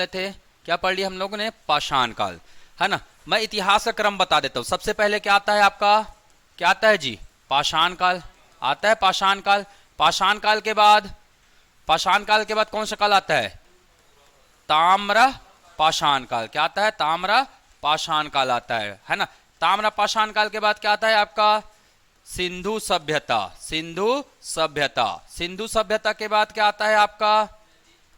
थे, क्या पढ़ लिया हम लोगों ने? पाषाण काल, है ना। मैं इतिहास का क्रम बता देता हूं। सबसे पहले क्या आता है आपका? क्या आता है जी? पाषाण काल आता है। पाषाण काल, पाषाण काल के बाद, पाषाण काल के बाद कौन सा काल आता है? ताम्र पाषाण काल। क्या आता है? ताम्र पाषाण काल आता है ना। ताम्र पाषाण काल के बाद क्या आता है आपका? सिंधु सभ्यता। सिंधु सभ्यता, सिंधु सभ्यता के बाद क्या आता है आपका?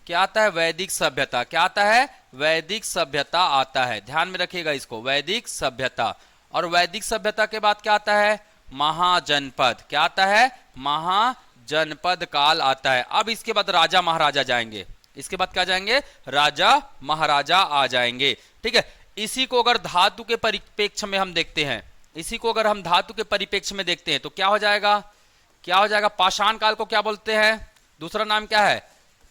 क्या आता है? वैदिक सभ्यता। क्या आता है? वैदिक सभ्यता आता है। ध्यान में रखिएगा इसको, वैदिक सभ्यता। और वैदिक सभ्यता के बाद क्या आता है? महाजनपद। क्या आता है? महाजनपद काल आता है। अब इसके बाद राजा महाराजा जाएंगे। इसके बाद क्या जाएंगे? राजा महाराजा आ जाएंगे। ठीक है। इसी को अगर धातु के परिप्रेक्ष्य में हम देखते हैं, इसी को अगर हम धातु के परिप्रेक्ष्य में देखते हैं तो क्या हो जाएगा? क्या हो जाएगा? पाषाण काल को क्या बोलते हैं? दूसरा नाम क्या है?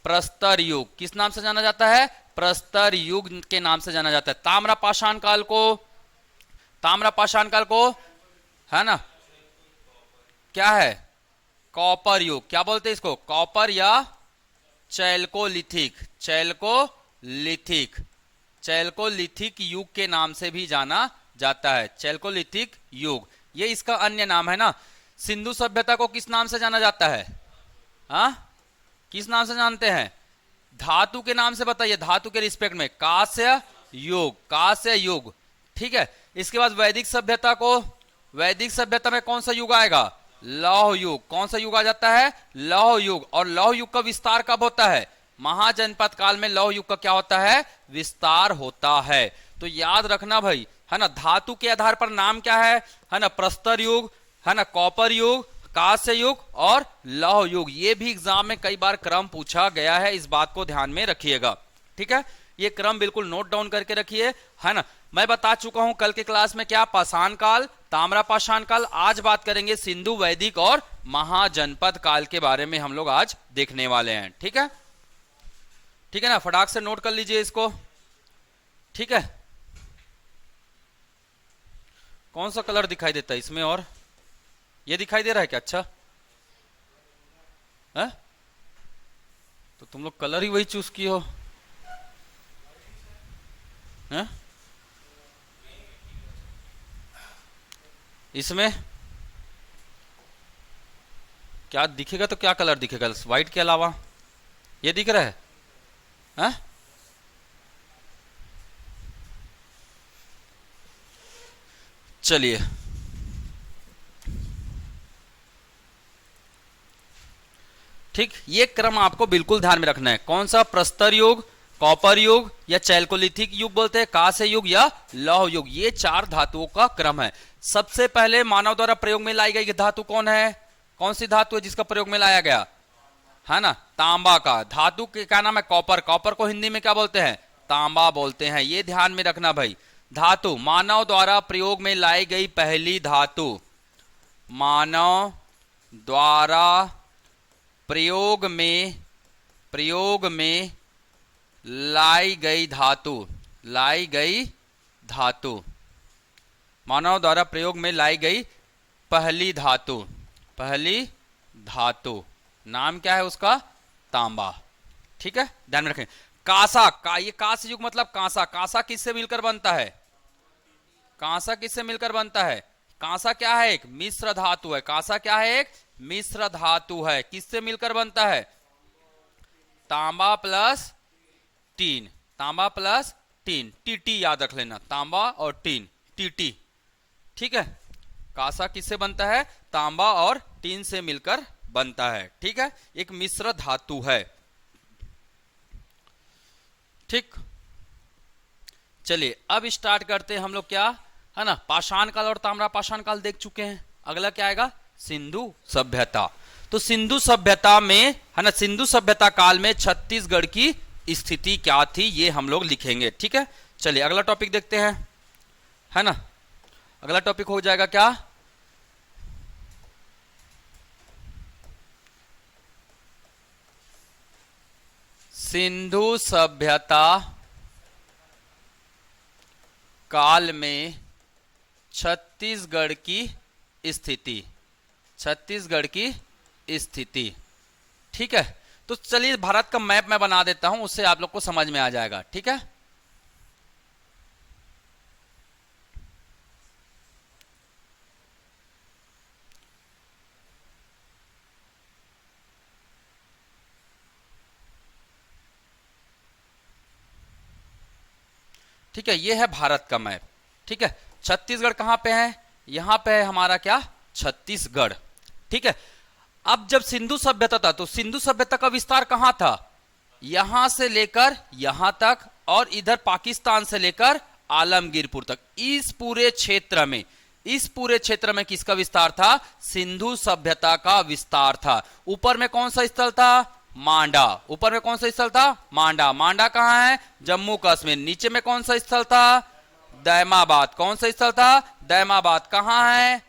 प्रस्तर युग। किस नाम से जाना जाता है? प्रस्तर युग के नाम से जाना जाता है। ताम्र पाषाण काल को, ताम्र पाषाण काल को, है ना, क्या है? कॉपर युग। क्या बोलते हैं इसको? कॉपर या चैल्कोलिथिक। चैल्कोलिथिक, चैल्कोलिथिक युग के नाम से भी जाना जाता है। चैल्कोलिथिक युग, ये इसका अन्य नाम है ना। सिंधु सभ्यता को किस नाम से जाना जाता है? हाँ, किस नाम से जानते हैं? धातु के नाम से बताइए, धातु के रिस्पेक्ट में। कांस्य युग, कांस्य युग। ठीक है। इसके बाद वैदिक सभ्यता को, वैदिक सभ्यता में कौन सा युग आएगा? लौह युग। कौन सा युग आ जाता है? लौह युग। और लौह युग का विस्तार कब होता है? महाजनपद काल में लौह युग का क्या होता है? विस्तार होता है। तो याद रखना भाई, है ना, धातु के आधार पर नाम क्या है ना, प्रस्तर युग, है ना, कॉपर युग, कांस्य युग और लौह युग। ये भी एग्जाम में कई बार क्रम पूछा गया है, इस बात को ध्यान में रखिएगा। ठीक है, ये क्रम बिल्कुल नोट डाउन करके रखिए, है ना। मैं बता चुका हूं कल के क्लास में क्या? पाषाण काल, ताम्र पाषाण काल। आज बात करेंगे सिंधु, वैदिक और महाजनपद काल के बारे में हम लोग आज देखने वाले हैं। ठीक है, ठीक है ना, फटाक से नोट कर लीजिए इसको। ठीक है, कौन सा कलर दिखाई देता है इसमें? और ये दिखाई दे रहा है क्या? अच्छा है? तो तुम लोग कलर ही वही चूज किए हो है? इसमें क्या दिखेगा? तो क्या कलर दिखेगा व्हाइट के अलावा? ये दिख रहा है? चलिए, ठीक, ये क्रम आपको बिल्कुल ध्यान में रखना है। कौन सा? प्रस्तर युग, कॉपर युग या चैल्कोलिथिक युग बोलते हैं, कांस्य युग या लौह युग। ये चार धातुओं का क्रम है। सबसे पहले मानव द्वारा प्रयोग में लाई गई धातु कौन है? कौन सी धातु है जिसका प्रयोग में लाया गया? है ना, तांबा का। धातु के क्या नाम है? कॉपर। कॉपर को हिंदी में क्या बोलते हैं? तांबा बोलते हैं। ये ध्यान में रखना भाई। धातु, मानव द्वारा प्रयोग में लाई गई पहली धातु, मानव द्वारा प्रयोग में लाई गई धातु, लाई गई धातु, मानव द्वारा प्रयोग में लाई गई पहली धातु, पहली धातु, नाम क्या है उसका? तांबा। ठीक है, ध्यान में रखें। कांसा का, ये कांस्य युग मतलब कांसा। कांसा किससे मिलकर बनता है? कांसा किससे मिलकर बनता है? कांसा क्या है? एक मिश्र धातु है। कांसा क्या है? एक मिश्र धातु है। किससे मिलकर बनता है? तांबा प्लस टीन, तांबा प्लस टीन। टीटी याद रख लेना, तांबा और टीन, टीटी। ठीक है, कांसा किससे बनता है? तांबा और टीन से मिलकर बनता है। ठीक है, एक मिश्र धातु है। ठीक, चलिए अब स्टार्ट करते हैं हम लोग। क्या है ना, पाषाण काल और ताम्र पाषाण काल देख चुके हैं। अगला क्या आएगा? सिंधु सभ्यता। तो सिंधु सभ्यता में, है ना, सिंधु सभ्यता काल में छत्तीसगढ़ की स्थिति क्या थी ये हम लोग लिखेंगे। ठीक है, चलिए अगला टॉपिक देखते हैं, है ना। अगला टॉपिक हो जाएगा क्या? सिंधु सभ्यता काल में छत्तीसगढ़ की स्थिति, छत्तीसगढ़ की स्थिति। ठीक है, तो चलिए भारत का मैप मैं बना देता हूं, उससे आप लोग को समझ में आ जाएगा, ठीक है। ठीक है, ये है भारत का मैप, ठीक है। छत्तीसगढ़ कहां पे है, यहां पे है हमारा क्या, छत्तीसगढ़, ठीक है। अब जब सिंधु सभ्यता था तो सिंधु सभ्यता का विस्तार कहां था, यहां से लेकर यहां तक और इधर पाकिस्तान से लेकर आलमगीरपुर तक, इस पूरे क्षेत्र में, इस पूरे क्षेत्र में किसका विस्तार था, सिंधु सभ्यता का विस्तार था। ऊपर में कौन सा स्थल था, मांडा, ऊपर में कौन सा स्थल था, मांडा, मांडा कहां है, जम्मू कश्मीर। नीचे में कौन सा स्थल था, दैमाबाद, कौन सा स्थल था, दैमाबाद कहां है,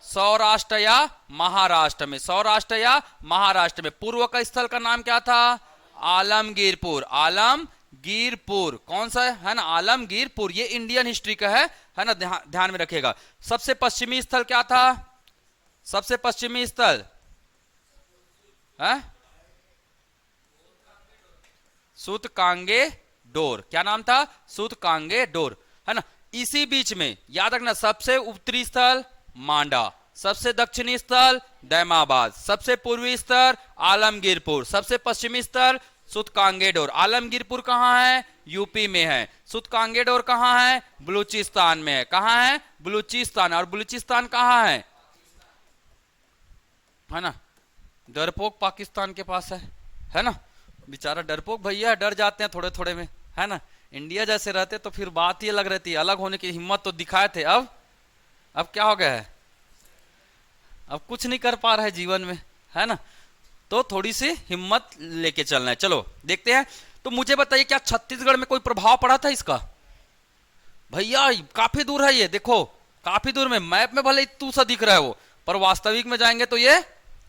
सौराष्ट्र या महाराष्ट्र में, सौराष्ट्र या महाराष्ट्र में। पूर्व का स्थल का नाम क्या था, आलमगीरपुर, आलमगीरपुर, कौन सा है ना, आलमगीरपुर। ये इंडियन हिस्ट्री का है ना, ध्यान में रखिएगा। सबसे पश्चिमी स्थल क्या था, सबसे पश्चिमी स्थल है सूतकांगे डोर, क्या नाम था, सूतकांगे डोर, है ना। इसी बीच में याद रखना, सबसे उत्तरी स्थल मांडा, सबसे दक्षिणी स्थल दैमाबाद, सबसे पूर्वी स्थल आलमगीरपुर, सबसे पश्चिमी स्थल सूतकांगेडोर। आलमगीरपुर कहां है, यूपी में है। सूतकांगेडोर कहां है, बलूचिस्तान में है। कहां है, बलूचिस्तान। और बलूचिस्तान कहां है ना, डरपोक पाकिस्तान के पास है ना। बेचारा डरपोक भैया डर जाते हैं थोड़े थोड़े में, है ना। इंडिया जैसे रहते तो फिर बात ही अलग रहती है, अलग होने की हिम्मत तो दिखाए थे। अब क्या हो गया है, अब कुछ नहीं कर पा रहा है जीवन में, है ना। तो थोड़ी सी हिम्मत लेके चलना है। चलो देखते हैं। तो मुझे बताइए, क्या छत्तीसगढ़ में कोई प्रभाव पड़ा था इसका, भैया काफी दूर है ये, देखो काफी दूर में, मैप में भले तू सा दिख रहा है वो, पर वास्तविक में जाएंगे तो ये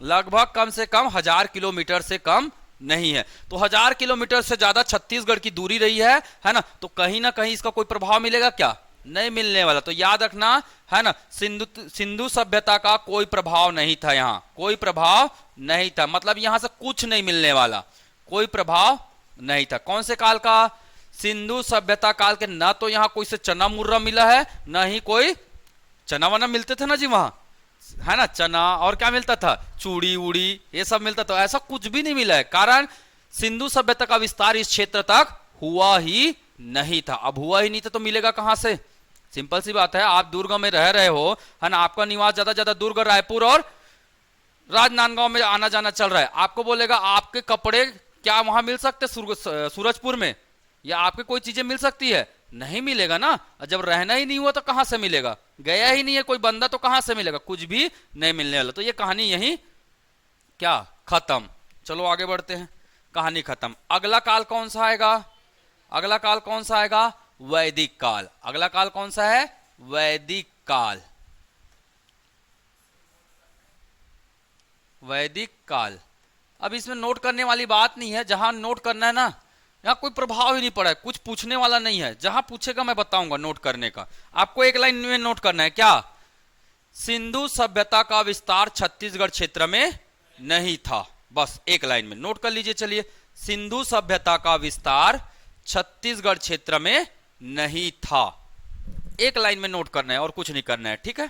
लगभग कम से कम 1000 किलोमीटर से कम नहीं है। तो 1000 किलोमीटर से ज्यादा छत्तीसगढ़ की दूरी रही है ना। तो कहीं ना कहीं इसका कोई प्रभाव मिलेगा क्या, नहीं मिलने वाला। तो याद रखना, है ना, सिंधु सभ्यता का कोई प्रभाव नहीं था, यहां कोई प्रभाव नहीं था, मतलब यहां से कुछ नहीं मिलने वाला, कोई प्रभाव नहीं था। कौन से काल का, सिंधु सभ्यता काल के। ना तो यहां कोई से चना मुर्रा मिला है, ना ही कोई चना वना मिलते थे ना जी वहां, है ना, चना और क्या मिलता था, चूड़ी उड़ी ये सब मिलता था, ऐसा कुछ भी नहीं मिला है। कारण सिंधु सभ्यता का विस्तार इस क्षेत्र तक हुआ ही नहीं था। अब हुआ ही नहीं था तो मिलेगा कहां से, सिंपल सी बात है। आप दुर्ग में रह रहे हो, है ना, आपका निवास ज्यादा दुर्ग, रायपुर और राजनांदगांव में आना जाना चल रहा है। आपको बोलेगा आपके कपड़े क्या वहां मिल सकते सूरजपुर में, या आपके कोई चीजें मिल सकती है, नहीं मिलेगा ना। जब रहना ही नहीं हुआ तो कहां से मिलेगा, गया ही नहीं है कोई बंदा तो कहां से मिलेगा, कुछ भी नहीं मिलने वाला। तो ये कहानी यही क्या खत्म। चलो आगे बढ़ते हैं, कहानी खत्म। अगला काल कौन सा आएगा, अगला काल कौन सा आएगा, वैदिक काल। अगला काल कौन सा है, वैदिक काल, वैदिक काल। अब इसमें नोट करने वाली बात नहीं है, जहां नोट करना है ना, यहाँ कोई प्रभाव ही नहीं पड़ा है, कुछ पूछने वाला नहीं है। जहां पूछेगा मैं बताऊंगा नोट करने का। आपको एक लाइन में नोट करना है, क्या, सिंधु सभ्यता का विस्तार छत्तीसगढ़ क्षेत्र में नहीं था, बस एक लाइन में नोट कर लीजिए। चलिए, सिंधु सभ्यता का विस्तार छत्तीसगढ़ क्षेत्र में नहीं था, एक लाइन में नोट करना है और कुछ नहीं करना है, ठीक है।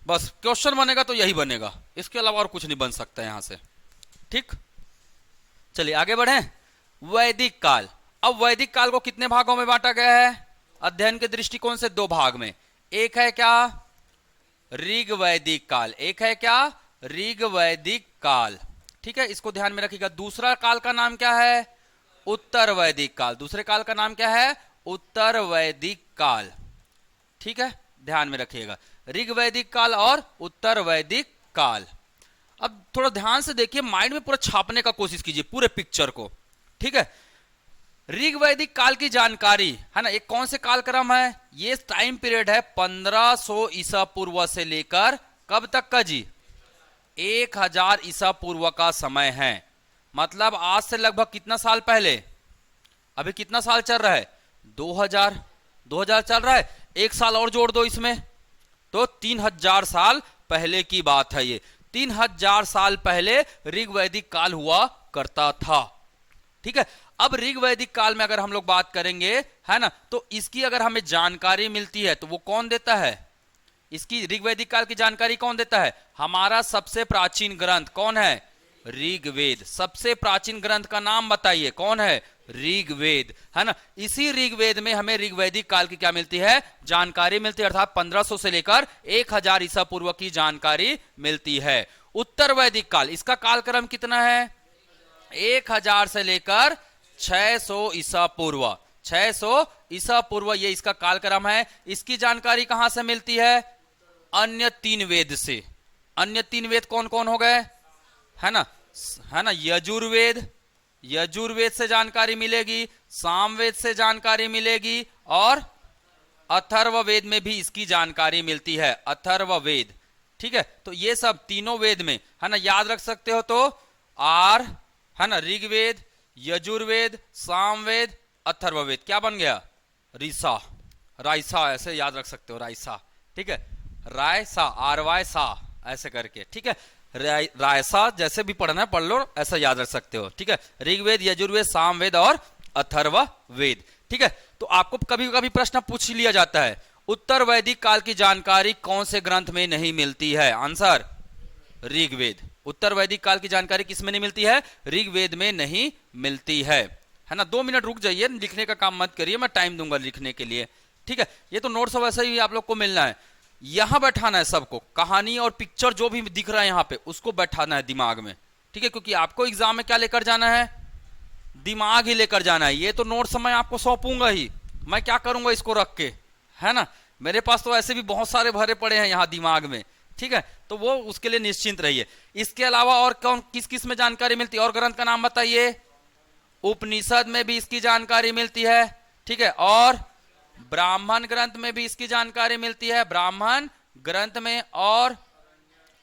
बस क्वेश्चन बनेगा तो यही बनेगा, इसके अलावा और कुछ नहीं बन सकता यहां से, ठीक। चलिए आगे बढ़े। वैदिक काल। अब वैदिक काल को कितने भागों में बांटा गया है, अध्ययन के दृष्टिकोण से 2 भाग में। एक है क्या, ऋग वैदिक काल, एक है क्या, ऋग वैदिक काल, ठीक है, इसको ध्यान में रखिएगा। दूसरा काल का नाम क्या है, उत्तर वैदिक काल। दूसरे काल का नाम क्या है, उत्तर वैदिक काल, ठीक है, ध्यान में रखिएगा। ऋग वैदिक काल और उत्तर वैदिक काल। अब थोड़ा ध्यान से देखिए, माइंड में पूरा छापने का कोशिश कीजिए पूरे पिक्चर को, ठीक है। ऋग वैदिक काल की जानकारी, है ना, एक कौन से कालक्रम है, ये टाइम पीरियड है 1500 ईसा पूर्व से लेकर कब तक का जी, 1000 ईसा पूर्व का समय है। मतलब आज से लगभग कितना साल पहले, अभी कितना साल चल रहा है, 2000 चल रहा है, एक साल और जोड़ दो इसमें, तो 3000 साल पहले की बात है ये। 3000 साल पहले ऋग वैदिक काल हुआ करता था। ठीक है, अब ऋग वैदिक काल में अगर हम लोग बात करेंगे, है ना, तो इसकी अगर हमें जानकारी मिलती है तो वो कौन देता है? इसकी ऋग वैदिक काल की जानकारी कौन देता है? हमारा सबसे प्राचीन ग्रंथ कौन है? ऋग्वेद। सबसे प्राचीन ग्रंथ का नाम बताइए, कौन है? ऋग्वेद, है ना। इसी ऋग्वेद में हमें ऋग वैदिक काल की क्या मिलती है? जानकारी मिलती है, अर्थात 1500 से लेकर 1000 ईसा पूर्व की जानकारी मिलती है। उत्तर वैदिक काल, इसका कालक्रम कितना है? 1000 से लेकर 600 ईसा पूर्व। 600 ईसा पूर्व ये इसका कालक्रम है। इसकी जानकारी कहां से मिलती है? अन्य 3 वेद से। अन्य 3 वेद कौन कौन हो गए? है ना, यजुर्वेद, यजुर्वेद से जानकारी मिलेगी, सामवेद से जानकारी मिलेगी, और अथर्ववेद में भी इसकी जानकारी मिलती है, अथर्ववेद। ठीक है, तो ये सब तीनों वेद में, है ना, याद रख सकते हो तो आर, है ना, ऋग्वेद, यजुर्वेद, सामवेद, अथर्ववेद, क्या बन गया? ऋसा, राइसा, ऐसे याद रख सकते हो, राइसा। ठीक है, रायसा, आरवाय सा, ऐसे करके। ठीक है, रायसा जैसे भी पढ़ना है पढ़ लो, ऐसा याद रख सकते हो। ठीक है, ऋग्वेद, यजुर्वेद, सामवेद और अथर्ववेद। ठीक है, तो आपको कभी कभी प्रश्न पूछ लिया जाता है, उत्तर वैदिक काल की जानकारी कौन से ग्रंथ में नहीं मिलती है? आंसर ऋग्वेद। उत्तर वैदिक काल की जानकारी किस में नहीं मिलती है? ऋग्वेद में नहीं मिलती है ना। 2 मिनट रुक जाइए, लिखने का काम मत करिए, मैं टाइम दूंगा लिखने के लिए। ठीक है, ये तो नोट्स वैसे ही आप लोग को मिलना है, यहां बैठाना है सबको, कहानी और पिक्चर जो भी दिख रहा है यहां पे उसको बैठाना है दिमाग में। ठीक है, क्योंकि आपको एग्जाम में क्या लेकर जाना है? दिमाग ही लेकर जाना है। ये तो नोट्स मैं आपको सौंपूंगा ही, मैं क्या करूंगा इसको रख के, है ना। मेरे पास तो ऐसे भी बहुत सारे भरे पड़े हैं यहाँ दिमाग में। ठीक है, तो वो उसके लिए निश्चिंत रहिए। इसके अलावा और कौन किस किस में जानकारी मिलती है? और ग्रंथ का नाम बताइए। उपनिषद में भी इसकी जानकारी मिलती है। ठीक है, और ब्राह्मण ग्रंथ में भी इसकी जानकारी मिलती है, ब्राह्मण ग्रंथ में, और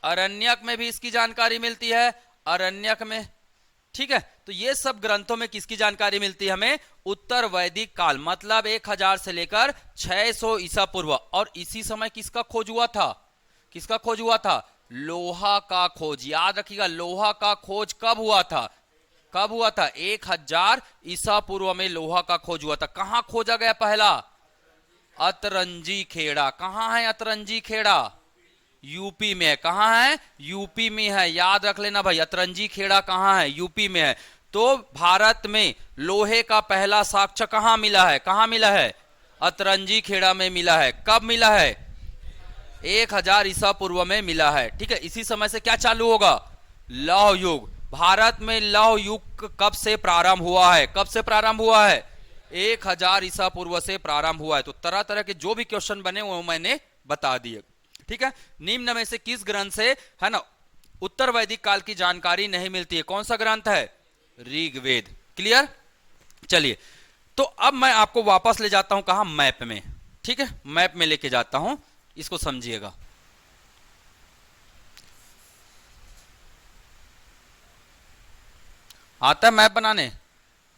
अरण्यक में भी इसकी जानकारी मिलती है, अरण्यक में। ठीक है, तो ये सब ग्रंथों में किसकी जानकारी मिलती है हमें? उत्तर वैदिक काल, मतलब 1000 से लेकर 600 ईसा पूर्व। और इसी समय किसका खोज हुआ था? किसका खोज हुआ था? लोहा का खोज। याद रखिएगा, लोहा का खोज कब हुआ था? कब हुआ था? 1000 ईसा पूर्व में लोहा का खोज हुआ था। कहां खोजा गया पहला? अतरंजी खेड़ा। कहां है अतरंजी खेड़ा? यूपी में है। कहां है? यूपी में है। याद रख लेना भाई, अतरंजी खेड़ा कहां है? यूपी में है। तो भारत में लोहे का पहला साक्ष्य कहां मिला है? कहां मिला है? अतरंजी खेड़ा में मिला है। कब मिला है? 1000 ईसा पूर्व में मिला है। ठीक है, इसी समय से क्या चालू होगा? लौह युग। भारत में लौह युग कब से प्रारंभ हुआ है? कब से प्रारंभ हुआ है? 1000 ईसा पूर्व से प्रारंभ हुआ है। तो तरह तरह के जो भी क्वेश्चन बने वो मैंने बता दिए। ठीक है, निम्न में से किस ग्रंथ से, है ना, उत्तर वैदिक काल की जानकारी नहीं मिलती है? कौन सा ग्रंथ है? ऋग्वेद। क्लियर? चलिए, तो अब मैं आपको वापस ले जाता हूं कहां? मैप में। ठीक है, मैप में लेके जाता हूं, इसको समझिएगा। आता है मैप बनाने?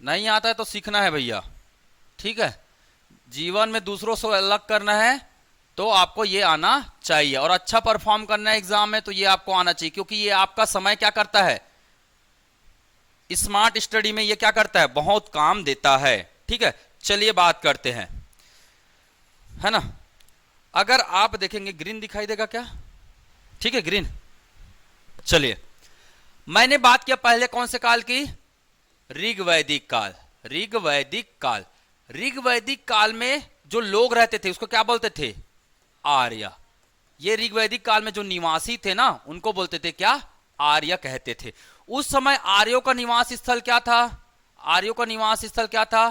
नहीं आता है तो सीखना है भैया। ठीक है, जीवन में दूसरों से अलग करना है तो आपको ये आना चाहिए, और अच्छा परफॉर्म करना है एग्जाम में तो ये आपको आना चाहिए, क्योंकि ये आपका समय क्या करता है? स्मार्ट स्टडी में ये क्या करता है? बहुत काम देता है। ठीक है, चलिए बात करते हैं, है ना। अगर आप देखेंगे, ग्रीन दिखाई देगा क्या? ठीक है, ग्रीन। चलिए, मैंने बात किया पहले कौन से काल की? ऋग्वैदिक काल। ऋग्वैदिक काल, ऋग्वैदिक काल में जो लोग रहते थे उसको क्या बोलते थे? आर्य। ये ऋग्वैदिक काल में जो निवासी थे ना, उनको बोलते थे क्या? आर्य कहते थे। उस समय आर्यों का निवास स्थल क्या था? आर्यों का निवास स्थल क्या था?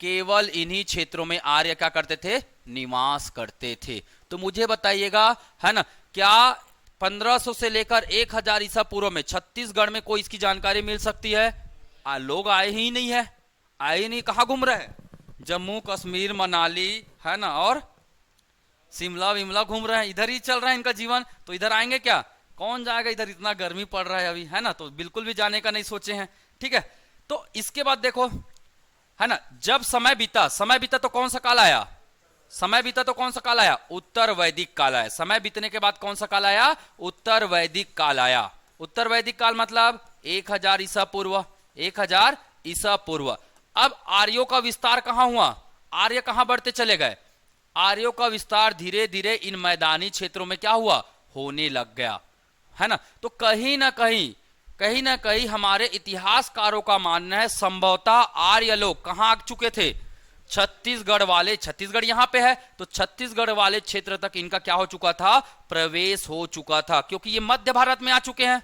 केवल इन्हीं क्षेत्रों में आर्य क्या करते थे? निवास करते थे। तो मुझे बताइएगा, है ना, क्या 1500 से लेकर 1000 ईसा पूर्व में छत्तीसगढ़ में कोई इसकी जानकारी मिल सकती है? लोग आए ही नहीं है, आए ही नहीं। कहां घूम रहे हैं? जम्मू कश्मीर, मनाली, है ना, और शिमला विमला घूम रहे हैं, इधर ही चल रहा है इनका जीवन। तो इधर आएंगे क्या? कौन जाएगा इधर? इतना गर्मी पड़ रहा है अभी, है ना, तो बिल्कुल भी जाने का नहीं सोचे हैं। ठीक है, तो इसके बाद देखो, है ना, जब समय बीता, समय बीता तो कौन सा काल आया? समय बीता तो कौन सा काल आया? उत्तर वैदिक काल आया। समय बीतने के बाद कौन सा काल आया? उत्तर वैदिक काल आया। उत्तर वैदिक काल मतलब 1000 ईसा पूर्व, 1000 ईसा पूर्व। अब आर्यों का विस्तार कहां हुआ? आर्य कहां बढ़ते चले गए? आर्यों का विस्तार धीरे धीरे इन मैदानी क्षेत्रों में क्या हुआ? होने लग गया, है ना। तो कहीं ना कहीं हमारे इतिहासकारों का मानना है संभवतः आर्य लोग कहां आ चुके थे? छत्तीसगढ़ वाले, छत्तीसगढ़ यहां पे है तो छत्तीसगढ़ वाले क्षेत्र तक इनका क्या हो चुका था? प्रवेश हो चुका था, क्योंकि ये मध्य भारत में आ चुके हैं।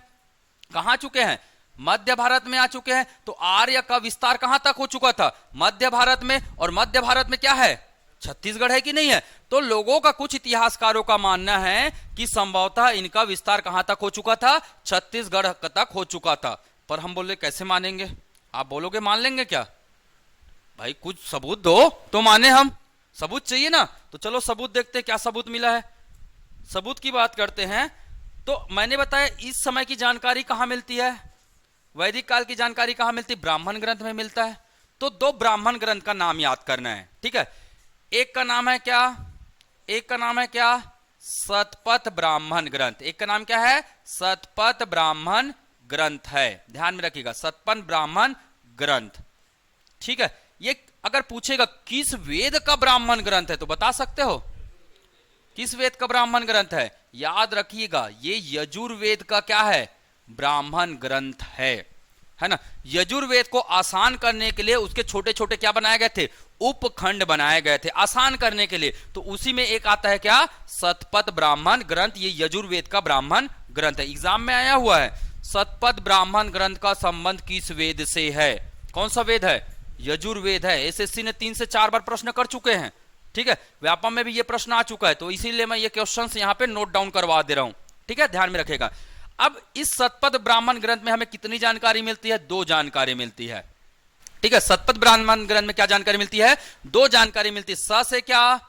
कहां चुके हैं? मध्य भारत में आ चुके हैं। तो आर्य का विस्तार कहां तक हो चुका था? मध्य भारत में। और मध्य भारत में क्या है? छत्तीसगढ़ है कि नहीं है? तो लोगों का, कुछ इतिहासकारों का मानना है कि संभवतः इनका विस्तार कहां तक हो चुका था? छत्तीसगढ़ तक हो चुका था। पर हम बोले कैसे मानेंगे? आप बोलोगे मान लेंगे क्या? भाई कुछ सबूत दो तो माने हम। सबूत चाहिए ना, तो चलो सबूत देखते हैं क्या सबूत मिला है। सबूत की बात करते हैं। तो मैंने बताया इस समय की जानकारी कहां मिलती है? वैदिक काल की जानकारी कहां मिलती? ब्राह्मण ग्रंथ में मिलता है। तो 2 ब्राह्मण ग्रंथ का नाम याद करना है, ठीक है। एक का नाम है क्या? एक का नाम है क्या? शतपथ ब्राह्मण ग्रंथ। एक का नाम क्या है? शतपथ ब्राह्मण ग्रंथ है। ध्यान में रखिएगा, शतपथ ब्राह्मण ग्रंथ, ठीक है। ये अगर पूछेगा किस वेद का ब्राह्मण ग्रंथ है तो बता सकते हो? किस वेद का ब्राह्मण ग्रंथ है? याद रखिएगा ये यजुर्वेद का क्या है? ब्राह्मण ग्रंथ है ना। यजुर्वेद को आसान करने के लिए उसके छोटे छोटे क्या बनाए गए थे? उपखंड बनाए गए थे आसान करने के लिए। तो उसी में एक आता है क्या? शतपथ ब्राह्मण ग्रंथ। ये यजुर्वेद का ब्राह्मण ग्रंथ है, एग्जाम में आया हुआ है। शतपथ ब्राह्मण ग्रंथ का संबंध किस वेद से है? कौन सा वेद है? यजुर्वेद है। एसएससी ने 3 से 4 बार प्रश्न कर चुके हैं, ठीक है। व्यापम में भी ये प्रश्न आ चुका है, तो इसीलिए मैं ये क्वेश्चंस यहां पे नोट डाउन करवा दे रहा हूं, ठीक है। ध्यान में रखेगा। अब इस शतपथ ब्राह्मण ग्रंथ में हमें कितनी जानकारी मिलती है? 2 जानकारी मिलती है, ठीक है। शतपथ ब्राह्मण ग्रंथ में क्या जानकारी मिलती है? 2 जानकारी मिलती है। स से क्या?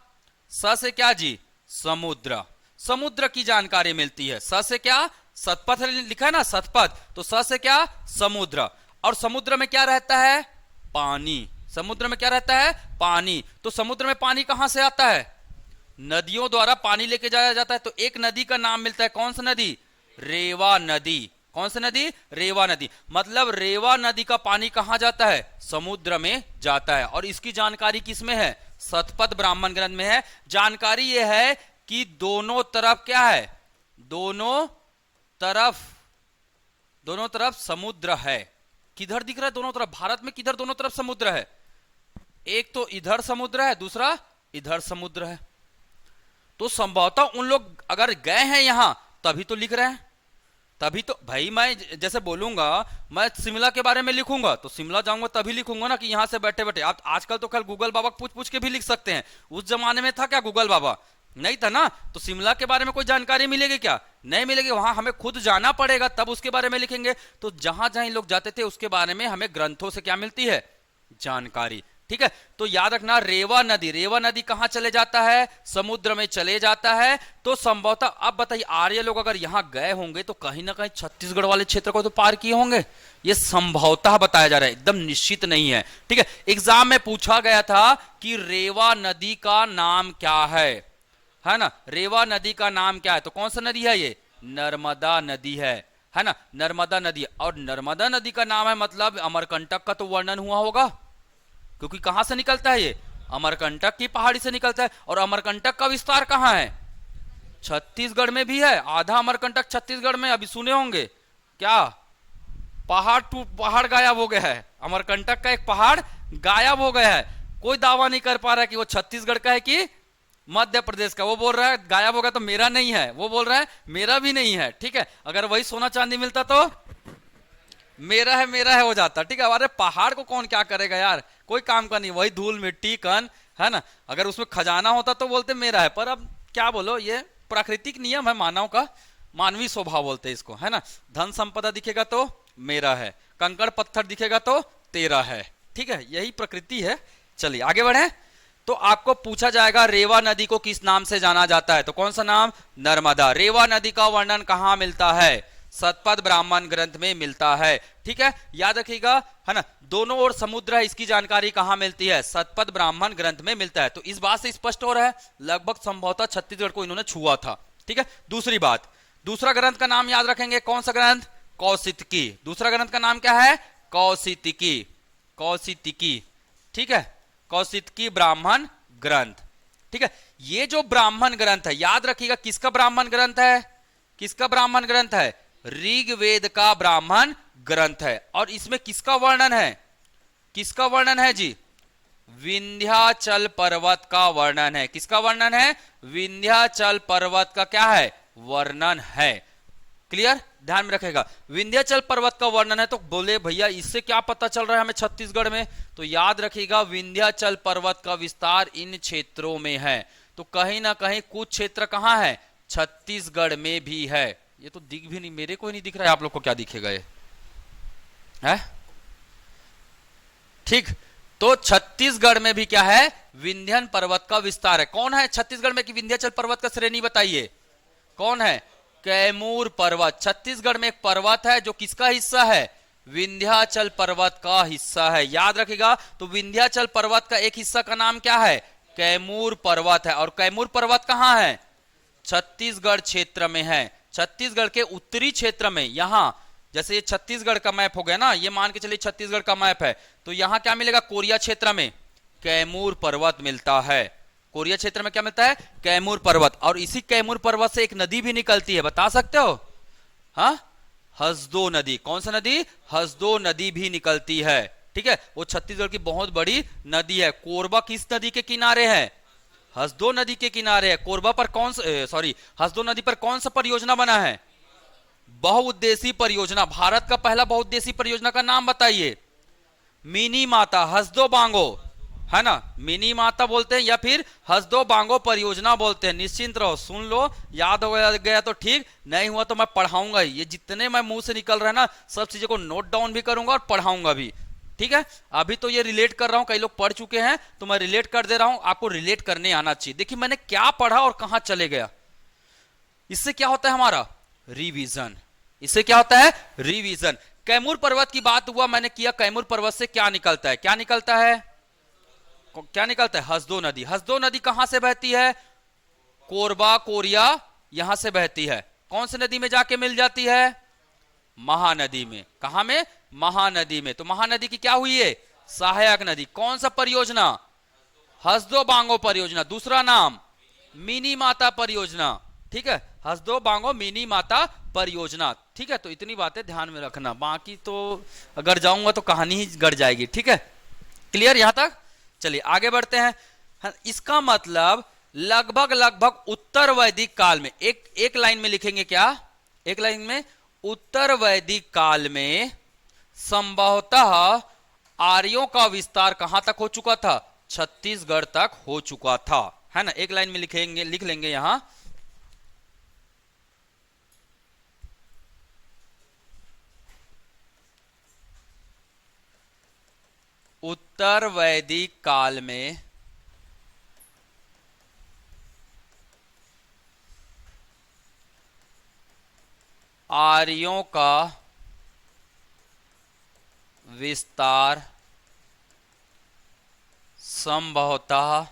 स से क्या जी? समुद्र। समुद्र की जानकारी मिलती है। स से क्या? शतपथ लिखा है ना, शतपथ। तो स से क्या? समुद्र। और समुद्र में क्या रहता है? पानी। समुद्र में क्या रहता है? पानी। तो समुद्र में पानी कहां से आता है? नदियों द्वारा पानी लेके जाया जाता है। तो एक नदी का नाम मिलता है, कौन सा नदी? रेवा नदी। कौन सी नदी? रेवा नदी। मतलब रेवा नदी का पानी कहां जाता है? समुद्र में जाता है। और इसकी जानकारी किसमें है? शतपथ ब्राह्मण ग्रंथ में है। जानकारी यह है कि दोनों तरफ क्या है? दोनों तरफ समुद्र है। किधर दिख रहा है दोनों तरफ? भारत में किधर दोनों तरफ समुद्र है? एक तो इधर समुद्र है, दूसरा इधर समुद्र है। तो संभवतः उन लोग अगर गए हैं यहां तभी तो लिख रहे हैं। तभी तो भाई मैं जैसे बोलूंगा, मैं शिमला के बारे में लिखूंगा तो शिमला जाऊंगा तभी लिखूंगा ना कि यहां से बैठे बैठे। आप आजकल तो खैर गूगल बाबा पूछ पूछ के भी लिख सकते हैं। उस जमाने में था क्या गूगल बाबा? नहीं था ना। तो शिमला के बारे में कोई जानकारी मिलेगी क्या? नहीं मिलेगी। वहां हमें खुद जाना पड़ेगा तब उसके बारे में लिखेंगे। तो जहां जहां लोग जाते थे उसके बारे में हमें ग्रंथों से क्या मिलती है? जानकारी, ठीक है। तो याद रखना रेवा नदी कहां चले जाता है? समुद्र में चले जाता है। तो संभवतः अब बताइए आर्य लोग अगर यहां गए होंगे तो कहीं ना कहीं छत्तीसगढ़ वाले क्षेत्र को तो पार किए होंगे। ये संभवतः बताया जा रहा है, एकदम निश्चित नहीं है, ठीक है। एग्जाम में पूछा गया था कि रेवा नदी का नाम क्या है ना। रेवा नदी का नाम क्या है? तो कौन सा नदी है ये? नर्मदा नदी है ना। नर्मदा नदी। और नर्मदा नदी का नाम है मतलब अमरकंटक का तो वर्णन हुआ होगा, क्योंकि कहां से निकलता है ये? अमरकंटक की पहाड़ी से निकलता है। और अमरकंटक का विस्तार कहां है? छत्तीसगढ़ में भी है। आधा अमरकंटक छत्तीसगढ़ में, अभी सुने होंगे क्या? पहाड़ गायब हो गया है। अमरकंटक का एक पहाड़ गायब हो गया है। कोई दावा नहीं कर पा रहा है कि वो छत्तीसगढ़ का है कि मध्य प्रदेश का। वो बोल रहा है गायब हो गया तो मेरा नहीं है, वो बोल रहा है मेरा भी नहीं है, ठीक है। अगर वही सोना चांदी मिलता तो मेरा है हो जाता, ठीक है। अरे पहाड़ को कौन क्या करेगा यार, कोई काम का नहीं। वही धूल मिट्टी कण है ना। अगर उसमें खजाना होता तो बोलते मेरा है। पर अब क्या बोलो, ये प्राकृतिक नियम है मानव का, मानवीय स्वभाव बोलते हैं इसको, है ना। धन संपदा दिखेगा तो मेरा है, कंकड़ पत्थर दिखेगा तो तेरा है, ठीक है। यही प्रकृति है। चलिए आगे बढ़े। तो आपको पूछा जाएगा रेवा नदी को किस नाम से जाना जाता है? तो कौन सा नाम? नर्मदा। रेवा नदी का वर्णन कहां मिलता है? सतपथ ब्राह्मण ग्रंथ में मिलता है। ठीक है, याद रखिएगा, है ना, दोनों ओर समुद्र है, इसकी जानकारी कहां मिलती है? सतपथ ब्राह्मण ग्रंथ में मिलता है। तो इस बात से स्पष्ट हो रहा है लगभग संभवतः छत्तीसगढ़ को इन्होंने छुआ था। ठीक है, दूसरी बात, दूसरा ग्रंथ का नाम याद रखेंगे, कौन सा ग्रंथ? कौशितकी। दूसरा ग्रंथ का नाम क्या है? कौशितकी। कौशितकी, ठीक है, कौशितकी ब्राह्मण ग्रंथ। ठीक है, ये जो ब्राह्मण ग्रंथ है, याद रखिएगा किसका ब्राह्मण ग्रंथ है? किसका ब्राह्मण ग्रंथ है? ऋग्वेद का ब्राह्मण ग्रंथ है। और इसमें किसका वर्णन है? किसका वर्णन है जी? विंध्याचल पर्वत का वर्णन है। किसका वर्णन है? विंध्याचल पर्वत का क्या है? वर्णन है। क्लियर, ध्यान में रखेगा, विंध्याचल पर्वत का वर्णन है। तो बोले भैया इससे क्या पता चल रहा है हमें छत्तीसगढ़ में? तो याद रखिएगा विंध्याचल पर्वत का विस्तार इन क्षेत्रों में है। तो कहीं ना कहीं कुछ क्षेत्र कहां है? छत्तीसगढ़ में भी है। ये तो दिख भी नहीं, मेरे को ही नहीं दिख रहा है, आप लोग को क्या दिखेगा ये है? ठीक, तो छत्तीसगढ़ में भी क्या है? विंध्यन पर्वत का विस्तार है। कौन है छत्तीसगढ़ में कि विंध्याचल पर्वत का श्रेणी बताइए? कौन है? कैमूर पर्वत। छत्तीसगढ़ में एक पर्वत है जो किसका हिस्सा है? विंध्याचल पर्वत का हिस्सा है। याद रखिएगा, तो विंध्याचल पर्वत का एक हिस्सा का नाम क्या है? कैमूर पर्वत है। और कैमूर पर्वत कहां है? छत्तीसगढ़ क्षेत्र में है। छत्तीसगढ़ के उत्तरी क्षेत्र में, यहां जैसे ये छत्तीसगढ़ का मैप हो गया ना, ये मान के चलिए छत्तीसगढ़ का मैप है, तो यहां क्या मिलेगा? कोरिया क्षेत्र में कैमूर पर्वत मिलता है। कोरिया क्षेत्र में क्या मिलता है? कैमूर पर्वत। और इसी कैमूर पर्वत से एक नदी भी निकलती है, बता सकते हो? हाँ, हसदो नदी। कौन सा नदी? हसदो नदी भी निकलती है। ठीक है, वो छत्तीसगढ़ की बहुत बड़ी नदी है। कोरबा किस नदी के किनारे है? हसदो नदी के किनारे है। कोरबा पर कौन सा, सॉरी, हसदो नदी पर कौन सा परियोजना बना है? बहुउद्देशीय परियोजना। भारत का पहला बहुउद्देशीय परियोजना का नाम बताइए। मिनी माता हसदो बांगो, है ना, मिनी माता बोलते हैं या फिर हसदो बांगो परियोजना बोलते हैं। निश्चिंत रहो, सुन लो, याद हो गया तो ठीक, नहीं हुआ तो मैं पढ़ाऊंगा ही। ये जितने मैं मुंह से निकल रहा है ना, सब चीजों को नोट डाउन भी करूंगा और पढ़ाऊंगा भी। ठीक है, अभी तो ये रिलेट कर रहा हूं, कई लोग पढ़ चुके हैं तो मैं रिलेट कर दे रहा हूं, आपको रिलेट करने आना चाहिए। देखिए मैंने क्या पढ़ा और कहां चले गया। इससे क्या होता है हमारा? रिवीजन। इससे क्या होता है? रिवीजन। कैमूर पर्वत की बात हुआ, मैंने किया, कैमूर पर्वत से क्या निकलता है? क्या निकलता है? क्या निकलता है? हसदो नदी। हसदो नदी कहां से बहती है? कोरबा, कोरिया, यहां से बहती है। कौन सी नदी में जाके मिल जाती है? महानदी में। कहां में? महानदी में। तो महानदी की क्या हुई है? सहायक नदी। कौन सा परियोजना? हसदो बांगो परियोजना। दूसरा नाम मिनी माता परियोजना। ठीक है, हसदो बांगो मिनी माता परियोजना। ठीक है, तो इतनी बातें ध्यान में रखना, बाकी तो अगर जाऊंगा तो कहानी ही गड़ जाएगी। ठीक है, क्लियर यहां तक? चलिए आगे बढ़ते हैं। इसका मतलब लगभग उत्तर वैदिक काल में, एक लाइन में लिखेंगे क्या? एक लाइन में, उत्तर वैदिक काल में संभवतः आर्यों का विस्तार कहां तक हो चुका था? छत्तीसगढ़ तक हो चुका था, है ना। एक लाइन में लिखेंगे, लिख लेंगे यहां, उत्तर वैदिक काल में आर्यों का विस्तार संभवतः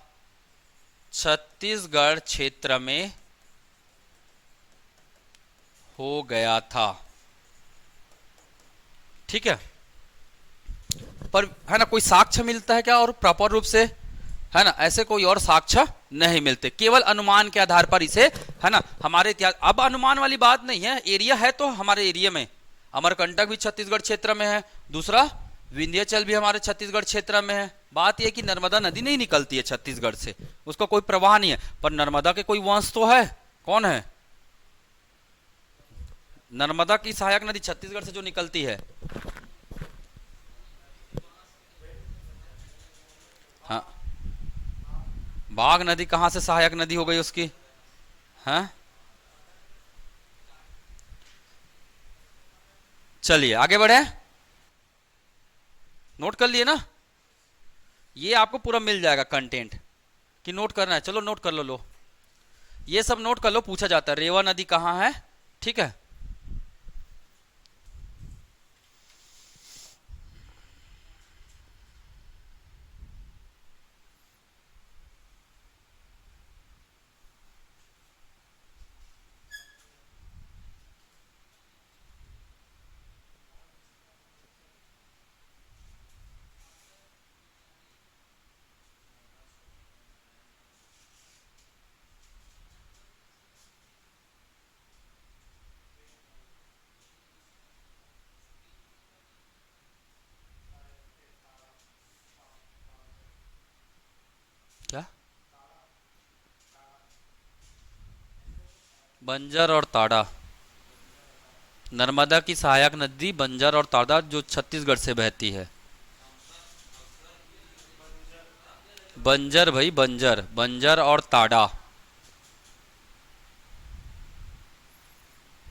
छत्तीसगढ़ क्षेत्र में हो गया था। ठीक है, पर है ना, कोई साक्ष्य मिलता है क्या और प्रॉपर रूप से? है ना, ऐसे कोई और साक्ष्य नहीं मिलते, केवल अनुमान के आधार पर इसे, है ना, हमारे इतिहास। अब अनुमान वाली बात नहीं है, एरिया है तो हमारे एरिया में अमरकंटक भी छत्तीसगढ़ क्षेत्र में है, दूसरा विंध्याचल भी हमारे छत्तीसगढ़ क्षेत्र में है। बात यह कि नर्मदा नदी नहीं निकलती है छत्तीसगढ़ से, उसका कोई प्रवाह नहीं है, पर नर्मदा के कोई वंश तो है। कौन है? नर्मदा की सहायक नदी छत्तीसगढ़ से जो निकलती है। हाँ, बाघ नदी कहां से सहायक नदी हो गई उसकी? हाँ, चलिए आगे बढ़े। नोट कर लिए ना? ये आपको पूरा मिल जाएगा कंटेंट, कि नोट करना है। चलो नोट कर लो, ये सब नोट कर लो, पूछा जाता है रेवा नदी कहां है। ठीक है, बंजर और ताड़ा। नर्मदा की सहायक नदी बंजर और ताड़ा जो छत्तीसगढ़ से बहती है। बंजर भाई, बंजर, बंजर और ताड़ा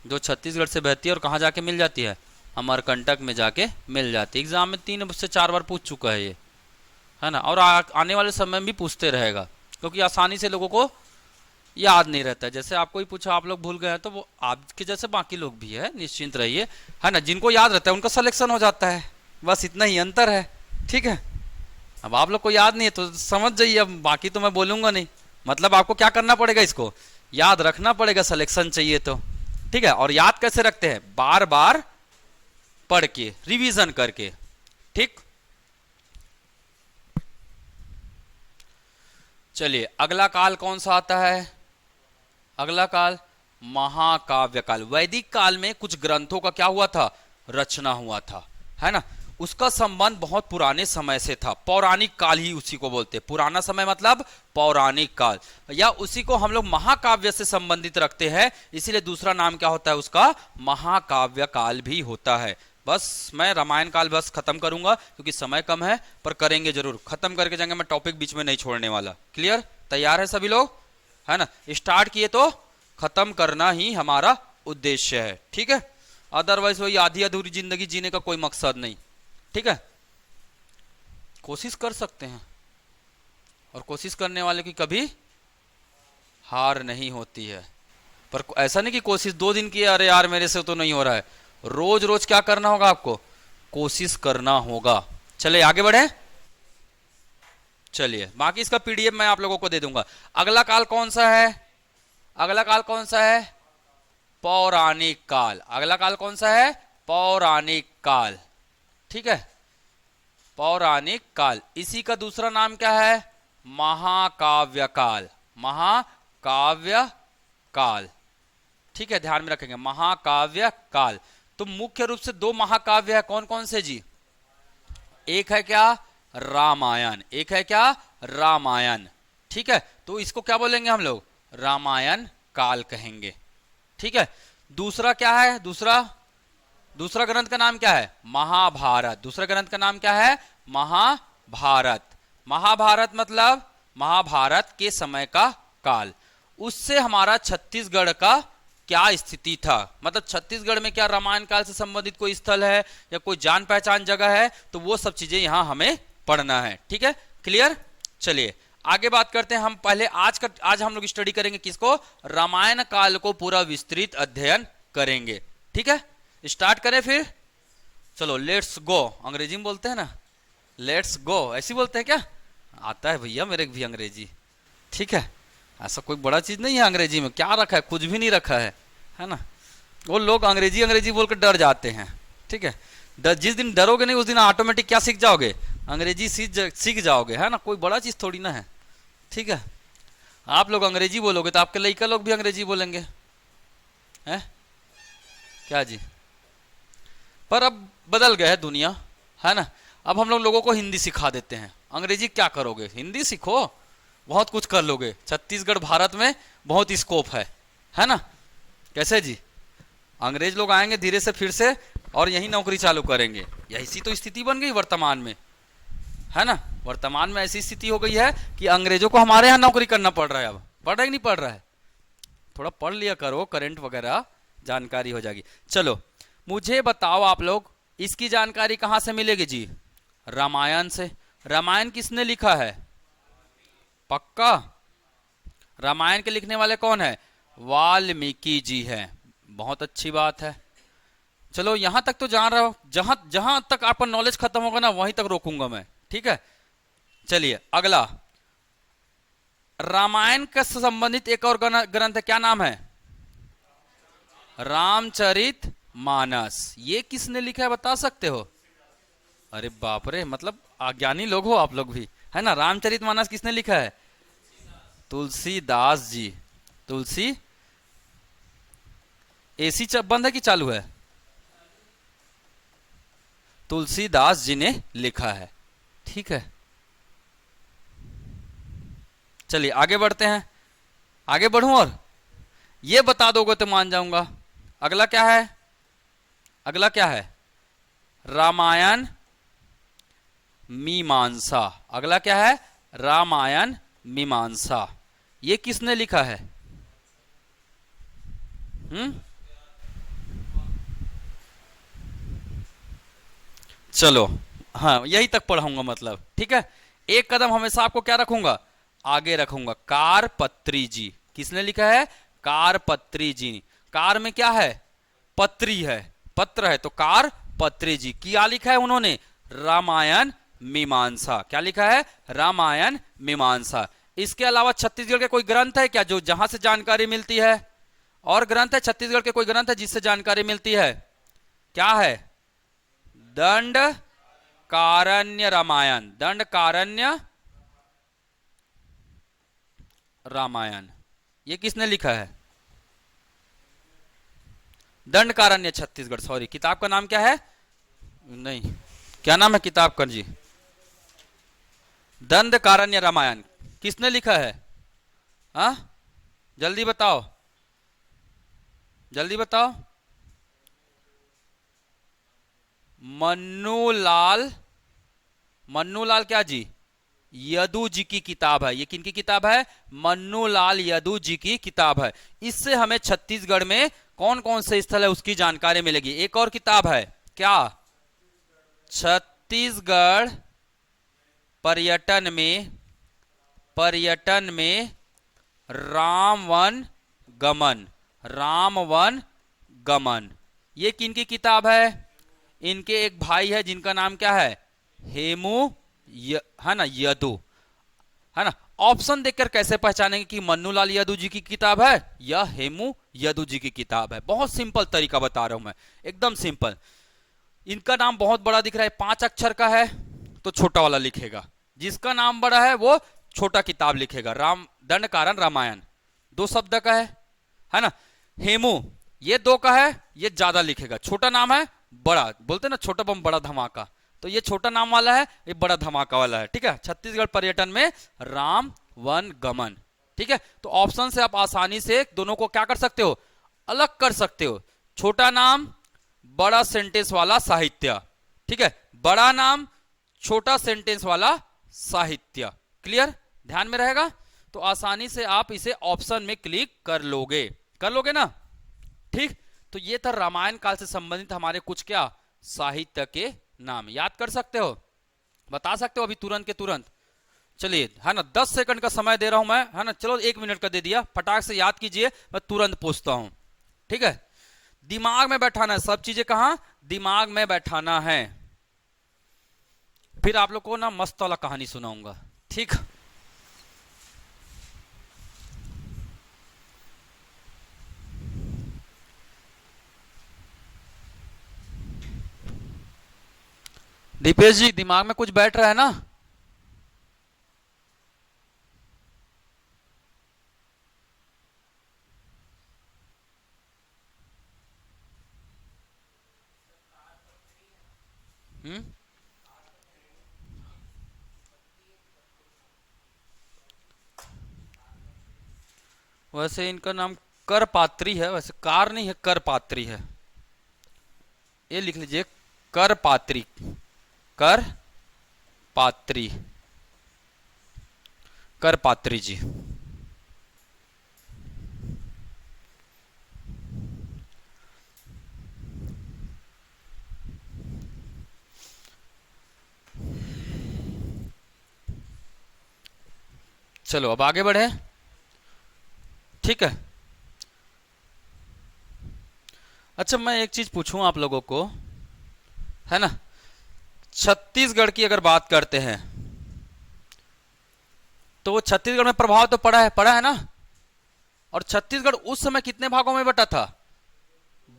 जो छत्तीसगढ़ से बहती है और कहाँ जाके मिल जाती है, अमरकंटक में जाके मिल जाती है। एग्जाम में 3 से 4 बार पूछ चुका है ये, है ना, और आने वाले समय में भी पूछते रहेगा, क्योंकि आसानी से लोगों को याद नहीं रहता है। जैसे आपको ही पूछा, आप लोग भूल गए हैं, तो वो आपके जैसे बाकी लोग भी है, निश्चिंत रहिए, है ना। जिनको याद रहता है उनका सिलेक्शन हो जाता है, बस इतना ही अंतर है, ठीक है। अब आप लोग को याद नहीं है तो समझ जाइए, अब बाकी तो मैं बोलूंगा नहीं। मतलब आपको क्या करना पड़ेगा, इसको याद रखना पड़ेगा, सिलेक्शन चाहिए तो, ठीक है। और याद कैसे रखते हैं, बार बार पढ़ के, रिवीजन करके, ठीक। चलिए अगला काल कौन सा आता है, अगला काल महाकाव्य काल। वैदिक काल में कुछ ग्रंथों का क्या हुआ था, रचना हुआ था, है ना। उसका संबंध बहुत पुराने समय से था, पौराणिक काल ही उसी को बोलते हैं। पुराना समय मतलब पौराणिक काल, या उसी को हम लोग महाकाव्य से संबंधित रखते हैं, इसीलिए दूसरा नाम क्या होता है उसका, महाकाव्य काल भी होता है। बस मैं रामायण काल बस खत्म करूंगा क्योंकि समय कम है, पर करेंगे जरूर, खत्म करके जाएंगे, मैं टॉपिक बीच में नहीं छोड़ने वाला। क्लियर, तैयार है सभी लोग, है ना। स्टार्ट किए तो खत्म करना ही हमारा उद्देश्य है, ठीक है। अदरवाइज वही आधी अधूरी जिंदगी जीने का कोई मकसद नहीं, ठीक है। कोशिश कर सकते हैं, और कोशिश करने वाले की कभी हार नहीं होती है। पर ऐसा नहीं कि कोशिश 2 दिन की, अरे यार मेरे से तो नहीं हो रहा है। रोज रोज क्या करना होगा आपको, कोशिश करना होगा। चलिए आगे बढ़े, चलिए बाकी इसका पीडीएफ मैं आप लोगों को दे दूंगा। अगला काल कौन सा है, अगला काल कौन सा है, पौराणिक काल। अगला काल कौन सा है, पौराणिक काल, ठीक है। पौराणिक काल, इसी का दूसरा नाम क्या है, महाकाव्य काल, महाकाव्य काल, ठीक है, ध्यान में रखेंगे, महाकाव्य काल। तो मुख्य रूप से 2 महाकाव्य है, कौन कौन से जी, एक है क्या, रामायण, एक है क्या, रामायण, ठीक है। तो इसको क्या बोलेंगे हम लोग, रामायण काल कहेंगे, ठीक है। दूसरा क्या है, दूसरा ग्रंथ का नाम क्या है, महाभारत। दूसरा ग्रंथ का नाम क्या है, महाभारत। महाभारत मतलब महाभारत के समय का काल। उससे हमारा छत्तीसगढ़ का क्या स्थिति था, मतलब छत्तीसगढ़ में क्या रामायण काल से संबंधित कोई स्थल है या कोई जान पहचान जगह है, तो वो सब चीजें यहां हमें पढ़ना है, ठीक है। क्लियर, चलिए आगे बात करते हैं। हम पहले आज हम लोग स्टडी करेंगे किसको, रामायण काल को पूरा विस्तृत अध्ययन करेंगे, ठीक है। स्टार्ट करें फिर, चलो लेट्स गो। अंग्रेजी में बोलते हैं ना, लेट्स गो, ऐसी बोलते हैं क्या, आता है भैया मेरे भी अंग्रेजी, ठीक है। ऐसा कोई बड़ा चीज नहीं है अंग्रेजी में, क्या रखा है, कुछ भी नहीं रखा है ना। वो लोग अंग्रेजी अंग्रेजी बोलकर डर जाते हैं, ठीक है। जिस दिन डरोगे नहीं उस दिन ऑटोमेटिक क्या सीख जाओगे, अंग्रेजी सीख जाओगे, है ना। कोई बड़ा चीज थोड़ी ना है, ठीक है। आप लोग अंग्रेजी बोलोगे तो आपके लड़का लोग भी अंग्रेजी बोलेंगे, हैं क्या जी। पर अब बदल गए है दुनिया, है ना। अब हम लोगों को हिंदी सिखा देते हैं, अंग्रेजी क्या करोगे, हिंदी सीखो, बहुत कुछ कर लोगे। छत्तीसगढ़ भारत में बहुत स्कोप है ना। कैसे जी, अंग्रेज लोग आएंगे धीरे से फिर से और यही नौकरी चालू करेंगे, यही तो स्थिति बन गई वर्तमान में, है ना। वर्तमान में ऐसी स्थिति हो गई है कि अंग्रेजों को हमारे यहाँ नौकरी करना पड़ रहा है। अब पढ़ रहा है कि नहीं पढ़ रहा है, थोड़ा पढ़ लिया करो, करंट वगैरह जानकारी हो जाएगी। चलो मुझे बताओ आप लोग, इसकी जानकारी कहां से मिलेगी जी, रामायण से। रामायण किसने लिखा है, पक्का, रामायण के लिखने वाले कौन है, वाल्मीकि जी हैं, बहुत अच्छी बात है। चलो यहां तक तो जान रहा हो, जहां जहां तक आपका नॉलेज खत्म होगा ना वहीं तक रोकूंगा मैं, ठीक है। चलिए अगला, रामायण का संबंधित एक और ग्रंथ है, क्या नाम है, रामचरित मानस। ये किसने लिखा है बता सकते हो, अरे बाप रे, मतलब अज्ञानी लोग हो आप लोग भी, है ना। रामचरित मानस किसने लिखा है, तुलसीदास जी। तुलसी, एसी बंद है कि चालू है, तुलसीदास जी ने लिखा है, ठीक है। चलिए आगे बढ़ते हैं, आगे बढ़ूं और ये बता दोगे तो मान जाऊंगा। अगला क्या है? अगला क्या है? रामायण मीमांसा। अगला क्या है? रामायण मीमांसा। ये किसने लिखा है? चलो, हाँ यही तक पढ़ाऊंगा मतलब, ठीक है। एक कदम हमेशा आपको क्या रखूंगा? आगे रखूंगा। कारपत्री जी। किसने लिखा है? कारपत्री जी। कार में क्या है? पत्री है, पत्र है, तो कारपत्री जी। क्या लिखा है उन्होंने? रामायण मीमांसा। क्या लिखा है? रामायण मीमांसा। इसके अलावा छत्तीसगढ़ के कोई ग्रंथ है क्या जो जहां से जानकारी मिलती है? और ग्रंथ है छत्तीसगढ़ के कोई ग्रंथ है जिससे जानकारी मिलती है? क्या है? दंड कारण्य रामायण। दंड कारण्य रामायण। ये किसने लिखा है? दंड कारण्य छत्तीसगढ़। सॉरी, किताब का नाम क्या है? नहीं, क्या नाम है किताब का जी? दंड कारण्य रामायण। किसने लिखा है? हाँ, जल्दी बताओ, जल्दी बताओ। मन्नूलाल। मन्नूलाल क्या जी? यदु जी की किताब है। ये किनकी किताब है? मन्नूलाल यदु जी की किताब है। इससे हमें छत्तीसगढ़ में कौन कौन से स्थल है उसकी जानकारी मिलेगी। एक और किताब है, क्या? छत्तीसगढ़ पर्यटन में, पर्यटन में रामवन गमन। रामवन गमन। ये किनकी किताब है? इनके एक भाई है जिनका नाम क्या है? हेमू है ना, यदु, है ना। ऑप्शन देखकर कैसे पहचानेंगे कि मन्नूलाल यदु जी की किताब है या हेमू यदु जी की किताब है? बहुत सिंपल तरीका बता रहा हूं मैं, एकदम सिंपल। इनका नाम बहुत बड़ा दिख रहा है, 5 अक्षर का है, तो छोटा वाला लिखेगा। जिसका नाम बड़ा है वो छोटा किताब लिखेगा। राम दंड कारण रामायण 2 शब्द का है ना। हेमू ये 2 का है, ये ज्यादा लिखेगा। छोटा नाम है, बड़ा बोलते ना, छोटा बम बड़ा धमाका, तो ये छोटा नाम वाला है, ये बड़ा धमाका वाला है, ठीक है। छत्तीसगढ़ पर्यटन में राम वन गमन, ठीक है। तो ऑप्शन से आप आसानी से दोनों को क्या कर सकते हो? अलग कर सकते हो। छोटा नाम, बड़ा सेंटेंस वाला साहित्य, ठीक है। बड़ा नाम, छोटा सेंटेंस वाला साहित्य। क्लियर? ध्यान में रहेगा तो आसानी से आप इसे ऑप्शन में क्लिक कर लोगे, कर लोगे ना, ठीक। तो ये था रामायण काल से संबंधित हमारे कुछ क्या साहित्य के नाम। याद कर सकते हो? बता सकते हो अभी तुरंत के तुरंत? चलिए, है ना, 10 सेकंड का समय दे रहा हूं मैं, है ना। चलो 1 मिनट का दे दिया, फटाक से याद कीजिए, मैं तुरंत पूछता हूं, ठीक है। दिमाग में बैठाना है सब चीजें, कहां? दिमाग में बैठाना है। फिर आप लोग को ना मस्त वाला कहानी सुनाऊंगा, ठीक। दीपेश जी, दिमाग में कुछ बैठ रहा है ना? हम्म, वैसे इनका नाम करपात्री है, वैसे कार नहीं है, करपात्री है। ये लिख लीजिए, करपात्री। कर पात्री, करपात्री जी। चलो अब आगे बढ़े, ठीक है। अच्छा, मैं एक चीज पूछूं आप लोगों को, है ना। छत्तीसगढ़ की अगर बात करते हैं तो छत्तीसगढ़ में प्रभाव तो पड़ा है ना। और छत्तीसगढ़ उस समय कितने भागों में बटा था?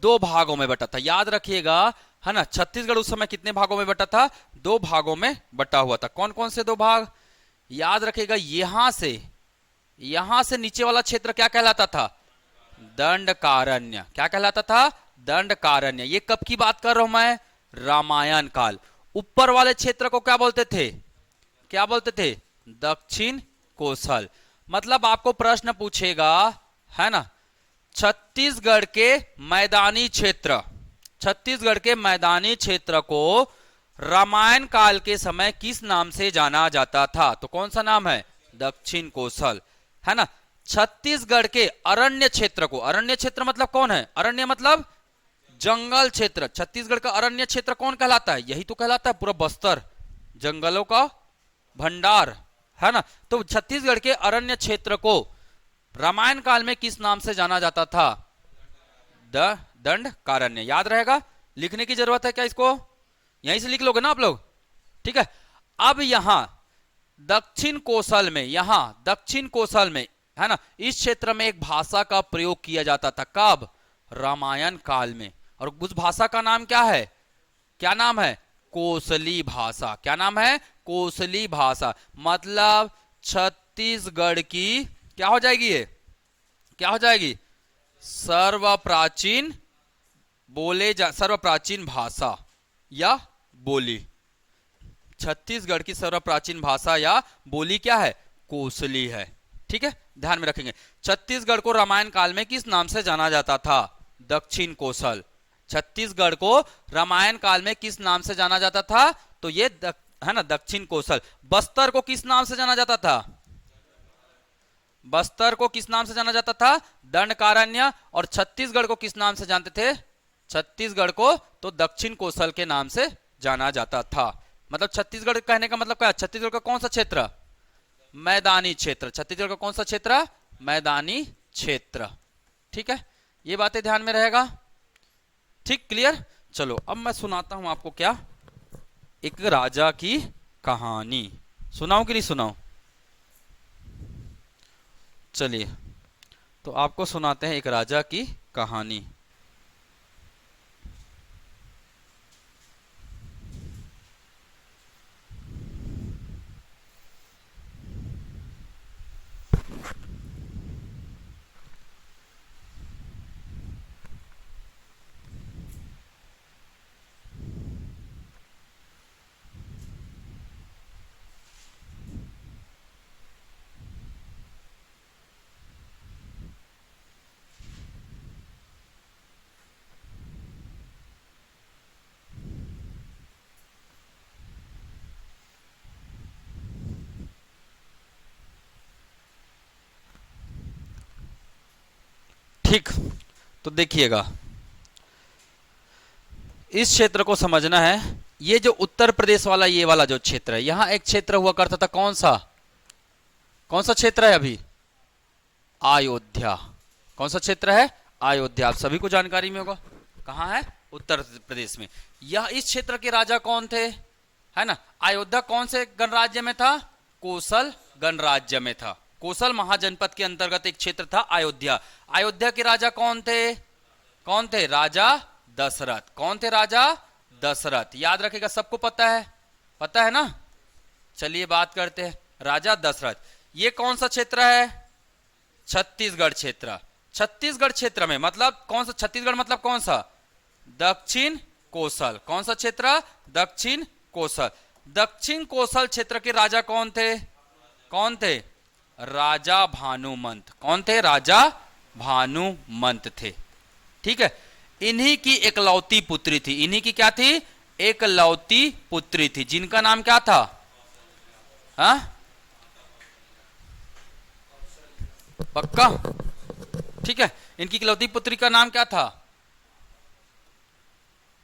2 भागों में बटा था, याद रखिएगा, है ना। छत्तीसगढ़ उस समय कितने भागों में बटा था? 2 भागों में बटा हुआ था। कौन कौन से 2 भाग? याद रखिएगा, यहां से नीचे वाला क्षेत्र क्या कहलाता था? दंडकारण्य। क्या कहलाता था? दंडकारण्य। ये कब की बात कर रहा हूं मैं? रामायण काल। ऊपर वाले क्षेत्र को क्या बोलते थे? क्या बोलते थे? दक्षिण कोसल। मतलब आपको प्रश्न पूछेगा, है ना, छत्तीसगढ़ के मैदानी क्षेत्र, छत्तीसगढ़ के मैदानी क्षेत्र को रामायण काल के समय किस नाम से जाना जाता था? तो कौन सा नाम है? दक्षिण कोसल, है ना। छत्तीसगढ़ के अरण्य क्षेत्र को, अरण्य क्षेत्र मतलब कौन है? अरण्य मतलब जंगल क्षेत्र। छत्तीसगढ़ का अरण्य क्षेत्र कौन कहलाता है? यही तो कहलाता है पूरा बस्तर, जंगलों का भंडार, है ना। तो छत्तीसगढ़ के अरण्य क्षेत्र को रामायण काल में किस नाम से जाना जाता था? दंडकारण्य। याद रहेगा, लिखने की जरूरत है क्या इसको? यहीं से लिख लोगे ना आप लोग, ठीक है। अब यहां दक्षिण कोसल में, यहां दक्षिण कोसल में, है ना, इस क्षेत्र में एक भाषा का प्रयोग किया जाता था। कब? रामायण काल में। और उस भाषा का नाम क्या है? क्या नाम है? कोसली भाषा। क्या नाम है? कोसली भाषा। मतलब छत्तीसगढ़ की क्या हो जाएगी? ये क्या हो जाएगी? सर्वप्राचीन सर्वप्राचीन भाषा या बोली। छत्तीसगढ़ की सर्वप्राचीन भाषा या बोली क्या है? कोसली है, ठीक है, ध्यान में रखेंगे। छत्तीसगढ़ को रामायण काल में किस नाम से जाना जाता था? दक्षिण कोसल। छत्तीसगढ़ को रामायण काल में किस नाम से जाना जाता था? तो ये है ना, दक्षिण कोसल। बस्तर को किस नाम से जाना जाता था? बस्तर को किस नाम से जाना जाता था? दंडकारण्य। और छत्तीसगढ़ को किस नाम से जानते थे? छत्तीसगढ़ को तो दक्षिण कोसल के नाम से जाना जाता था। मतलब छत्तीसगढ़ कहने का मतलब क्या? छत्तीसगढ़ का कौन सा क्षेत्र? मैदानी क्षेत्र। छत्तीसगढ़ का कौन सा क्षेत्र? मैदानी क्षेत्र, ठीक है। ये बातें ध्यान में रहेगा, ठीक, क्लियर। चलो अब मैं सुनाता हूं आपको क्या, एक राजा की कहानी। सुनाऊं कि नहीं सुनाऊं? चलिए तो आपको सुनाते हैं एक राजा की कहानी। ठीक, तो देखिएगा, इस क्षेत्र को समझना है। ये जो उत्तर प्रदेश वाला ये वाला जो क्षेत्र है, यहां एक क्षेत्र हुआ करता था, कौन सा? कौन सा क्षेत्र है अभी? अयोध्या। कौन सा क्षेत्र है? अयोध्या। आप सभी को जानकारी में होगा, कहां है? उत्तर प्रदेश में। यह इस क्षेत्र के राजा कौन थे? है ना। अयोध्या कौन से गणराज्य में था? कोसल गणराज्य में था। कोसल महाजनपद के अंतर्गत एक क्षेत्र था अयोध्या। अयोध्या के राजा कौन थे? कौन थे? राजा दशरथ। कौन थे? राजा दशरथ। याद रखेगा, सबको पता है, पता है ना। चलिए बात करते हैं, राजा दशरथ। ये कौन सा क्षेत्र है? छत्तीसगढ़ क्षेत्र। छत्तीसगढ़ क्षेत्र में मतलब कौन सा? छत्तीसगढ़ मतलब कौन सा? दक्षिण कोसल। कौन सा क्षेत्र? दक्षिण कोसल। दक्षिण कोसल क्षेत्र के राजा कौन थे? कौन थे? राजा भानुमंत। कौन थे? राजा भानुमंत थे, ठीक है। इन्हीं की एकलौती पुत्री थी। इन्हीं की क्या थी? एकलौती पुत्री थी, जिनका नाम क्या था? हाँ, पक्का, ठीक है। इनकी इकलौती पुत्री का नाम क्या था?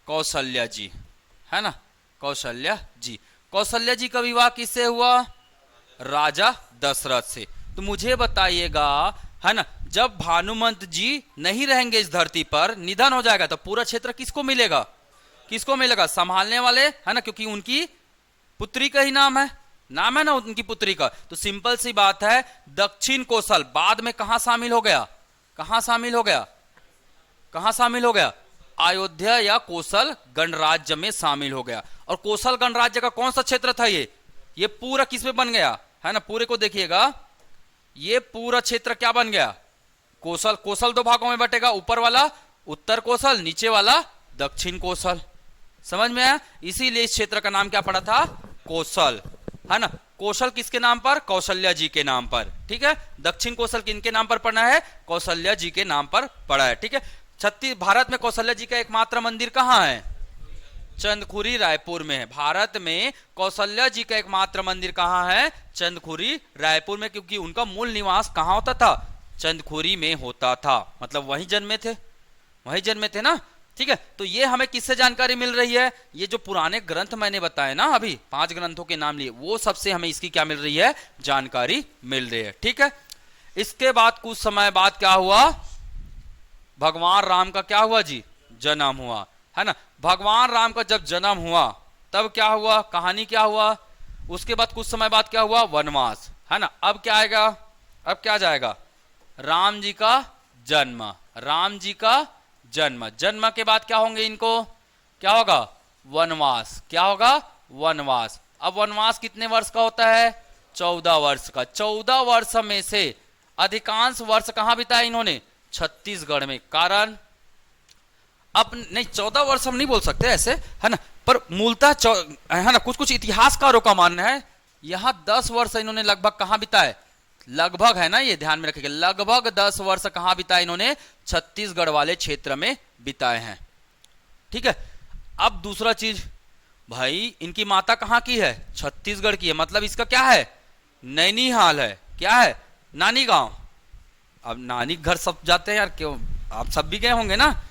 कौशल्या जी, है ना, कौशल्या जी। कौशल्या जी का विवाह किससे हुआ? राजा दशरथ से। तो मुझे बताइएगा, है ना, जब भानुमंत जी नहीं रहेंगे इस धरती पर, निधन हो जाएगा, तो पूरा क्षेत्र किसको मिलेगा? किसको मिलेगा? संभालने वाले, है ना, क्योंकि उनकी पुत्री का ही नाम है, नाम है ना उनकी पुत्री का। तो सिंपल सी बात है, दक्षिण कोसल बाद में कहां शामिल हो गया? कहां शामिल हो गया? कहां शामिल हो गया? अयोध्या या कोसल गणराज्य में शामिल हो गया। और कोसल गणराज्य का कौन सा क्षेत्र था? ये पूरा किस में बन गया, है ना। पूरे को देखिएगा, ये पूरा क्षेत्र क्या बन गया? कोसल। कोसल दो भागों में बटेगा, ऊपर वाला उत्तर कोसल, नीचे वाला दक्षिण कोसल। समझ में आया? इसीलिए इस क्षेत्र का नाम क्या पड़ा था? कोसल। है ना। कौशल किसके नाम पर? कौशल्या जी के नाम पर, ठीक है। दक्षिण कौशल किनके नाम पर पड़ा है? कौशल्या जी के नाम पर पड़ा है, ठीक है। भारत में कौशल्या जी का एकमात्र मंदिर कहाँ है? चंदखुरी रायपुर में है। भारत में कौशल्या जी का एकमात्र मंदिर कहाँ है? चंदखुरी रायपुर में, क्योंकि उनका मूल निवास कहाँ होता था? चंदखुरी में होता था, मतलब वहीं जन्मे थे, वहीं जन्मे थे ना, ठीक है। तो ये हमें किससे जानकारी मिल रही है? ये जो पुराने ग्रंथ मैंने बताए ना, अभी 5 ग्रंथों के नाम लिए, वो सबसे हमें इसकी क्या मिल रही है? जानकारी मिल रही है, ठीक है। इसके बाद कुछ समय बाद क्या हुआ? भगवान राम का क्या हुआ जी? जन्म हुआ, है ना। भगवान राम का जब जन्म हुआ तब क्या हुआ? कहानी क्या हुआ? उसके बाद कुछ समय बाद क्या हुआ? वनवास, है ना। अब क्या आएगा? अब क्या जाएगा? राम जी का जन्म, राम जी का जन्म, जन्म के बाद क्या होंगे इनको? क्या होगा? वनवास। क्या होगा? वनवास। अब वनवास कितने वर्ष का होता है? 14 वर्ष का। 14 वर्ष में से अधिकांश वर्ष कहां बिताए इन्होंने? छत्तीसगढ़ में। कारण अब नहीं, 14 वर्ष हम नहीं बोल सकते ऐसे, है ना, पर मूलतः है ना, कुछ कुछ इतिहासकारों का मानना है यहां 10 वर्ष इन्होंने लगभग कहां बिताए? लगभग, है ना, ये ध्यान में रखिएगा, लगभग 10 वर्ष कहां बिताए इन्होंने? छत्तीसगढ़ वाले क्षेत्र में बिताए हैं, ठीक है। अब दूसरा चीज, भाई इनकी माता कहां की है? छत्तीसगढ़ की है, मतलब इसका क्या है? नैनीहाल है। क्या है? नानी गांव। अब नानी घर सब जाते हैं यार, क्यों? आप सब भी गए होंगे ना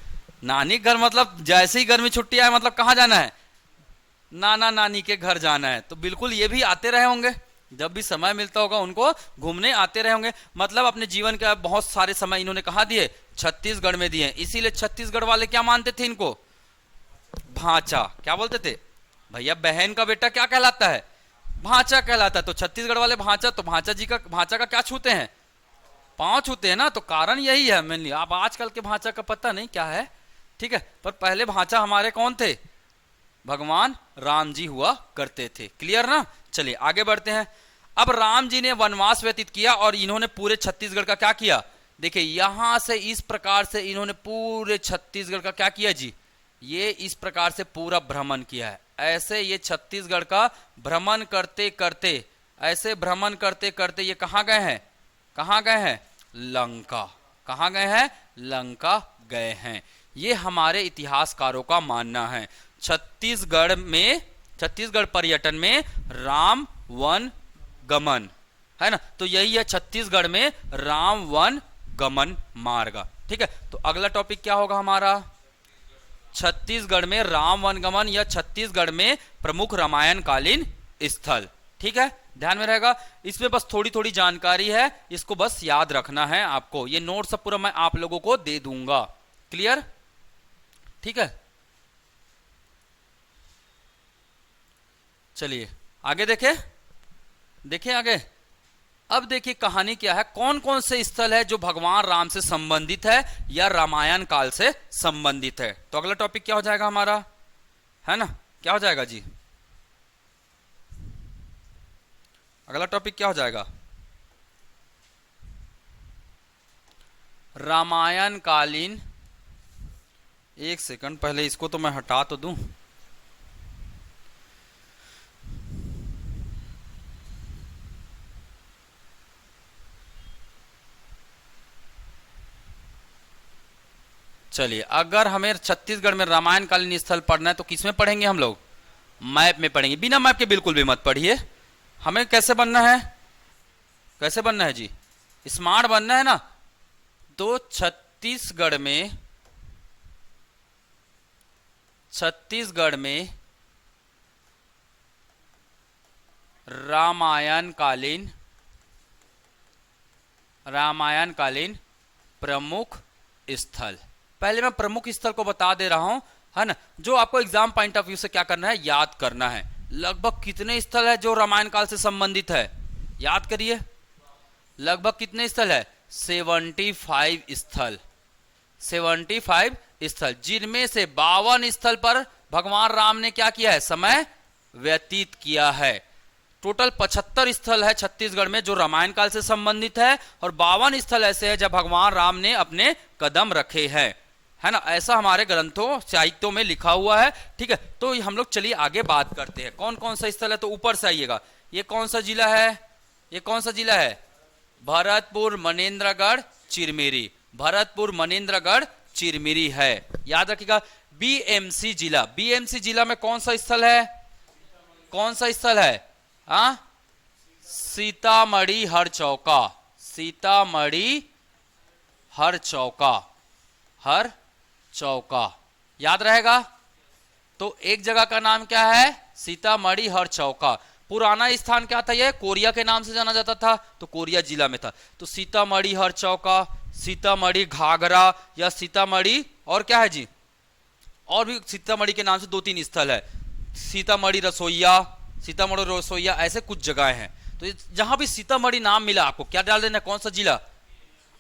नानी घर, मतलब जैसे ही गर्मी छुट्टी आए मतलब कहां जाना है? नाना नानी के घर जाना है। तो बिल्कुल ये भी आते रहे होंगे, जब भी समय मिलता होगा उनको घूमने आते रहे होंगे। मतलब अपने जीवन का बहुत सारे समय इन्होंने कहा दिए? छत्तीसगढ़ में दिए। इसीलिए छत्तीसगढ़ वाले क्या मानते थे इनको? भांचा। क्या बोलते थे भैया? बहन का बेटा क्या कहलाता है? भांचा कहलाता है। तो छत्तीसगढ़ वाले भांचा, तो भांचा जी का, भांचा का क्या छूते हैं? पांव छूते हैं ना। तो कारण यही है मेनली। अब आजकल के भांचा का पता नहीं क्या है, ठीक है, पर पहले भांचा हमारे कौन थे? भगवान राम जी हुआ करते थे। क्लियर ना। चलिए आगे बढ़ते हैं। अब राम जी ने वनवास व्यतीत किया और इन्होंने पूरे छत्तीसगढ़ का क्या किया? देखिए यहां से इस प्रकार से इन्होंने पूरे छत्तीसगढ़ का क्या किया जी? ये इस प्रकार से पूरा भ्रमण किया है। ऐसे ये छत्तीसगढ़ का भ्रमण करते करते, ऐसे भ्रमण करते करते ये कहां गए हैं? कहां गए हैं? लंका। कहां गए हैं? लंका गए हैं। ये हमारे इतिहासकारों का मानना है। छत्तीसगढ़ में, छत्तीसगढ़ पर्यटन में राम वन गमन, है ना, तो यही है छत्तीसगढ़ में राम वन गमन मार्ग, ठीक है। तो अगला टॉपिक क्या होगा हमारा? छत्तीसगढ़ में राम वन गमन या छत्तीसगढ़ में प्रमुख रामायण कालीन स्थल, ठीक है, ध्यान में रहेगा। इसमें बस थोड़ी थोड़ी जानकारी है, इसको बस याद रखना है आपको। ये नोट सब पूरा मैं आप लोगों को दे दूंगा। क्लियर? ठीक है, चलिए आगे देखें, देखिए आगे। अब देखिए कहानी क्या है, कौन कौन से स्थल है जो भगवान राम से संबंधित है या रामायण काल से संबंधित है। तो अगला टॉपिक क्या हो जाएगा हमारा, है ना, क्या हो जाएगा जी? अगला टॉपिक क्या हो जाएगा? रामायण कालीन। एक सेकंड, पहले इसको तो मैं हटा तो दूं। चलिए, अगर हमें छत्तीसगढ़ में रामायण कालीन स्थल पढ़ना है तो किसमें पढ़ेंगे हम लोग? मैप में पढ़ेंगे। बिना मैप के बिल्कुल भी मत पढ़िए। हमें कैसे बनना है? कैसे बनना है जी? स्मार्ट बनना है ना। तो छत्तीसगढ़ में रामायण कालीन प्रमुख स्थल। पहले मैं प्रमुख स्थल को बता दे रहा हूं, है ना, जो आपको एग्जाम पॉइंट ऑफ व्यू से क्या करना है, याद करना है। लगभग कितने स्थल है जो रामायण काल से संबंधित है? याद करिए, लगभग कितने स्थल है? 75 स्थल। 75 स्थल, जिनमें से 52 स्थल पर भगवान राम ने क्या किया है? समय व्यतीत किया है। टोटल 75 स्थल है छत्तीसगढ़ में जो रामायण काल से संबंधित है, और 52 स्थल ऐसे हैं जब भगवान राम ने अपने कदम रखे हैं, है ना। ऐसा हमारे ग्रंथों साहित्यों में लिखा हुआ है, ठीक है। तो हम लोग चलिए आगे बात करते हैं कौन कौन सा स्थल है। तो ऊपर से आइएगा, ये कौन सा जिला है, ये कौन सा जिला है, भरतपुर मनेन्द्रगढ़ चिरमिरी, भरतपुर मनेन्द्रगढ़ चिरमिरी है, याद रखिएगा। बीएमसी जिला, बीएमसी जिला में कौन सा स्थल है, कौन सा स्थल है, हाँ, सीतामढ़ी हरचौका, सीतामढ़ी हरचौका, हर चौका, याद रहेगा। तो एक जगह का नाम क्या है, सीतामढ़ी हरचौका। पुराना स्थान क्या था, ये कोरिया के नाम से जाना जाता था, तो कोरिया जिला में था। तो सीतामढ़ी हरचौका, सीतामढ़ी घाघरा या सीतामढ़ी, और क्या है जी, और भी सीतामढ़ी के नाम से 2-3 स्थल है, सीतामढ़ी रसोईया, सीतामढ़ी रसोईया, ऐसे कुछ जगह हैं। तो जहां भी सीतामढ़ी नाम मिला आपको क्या डाल देना, कौन सा जिला,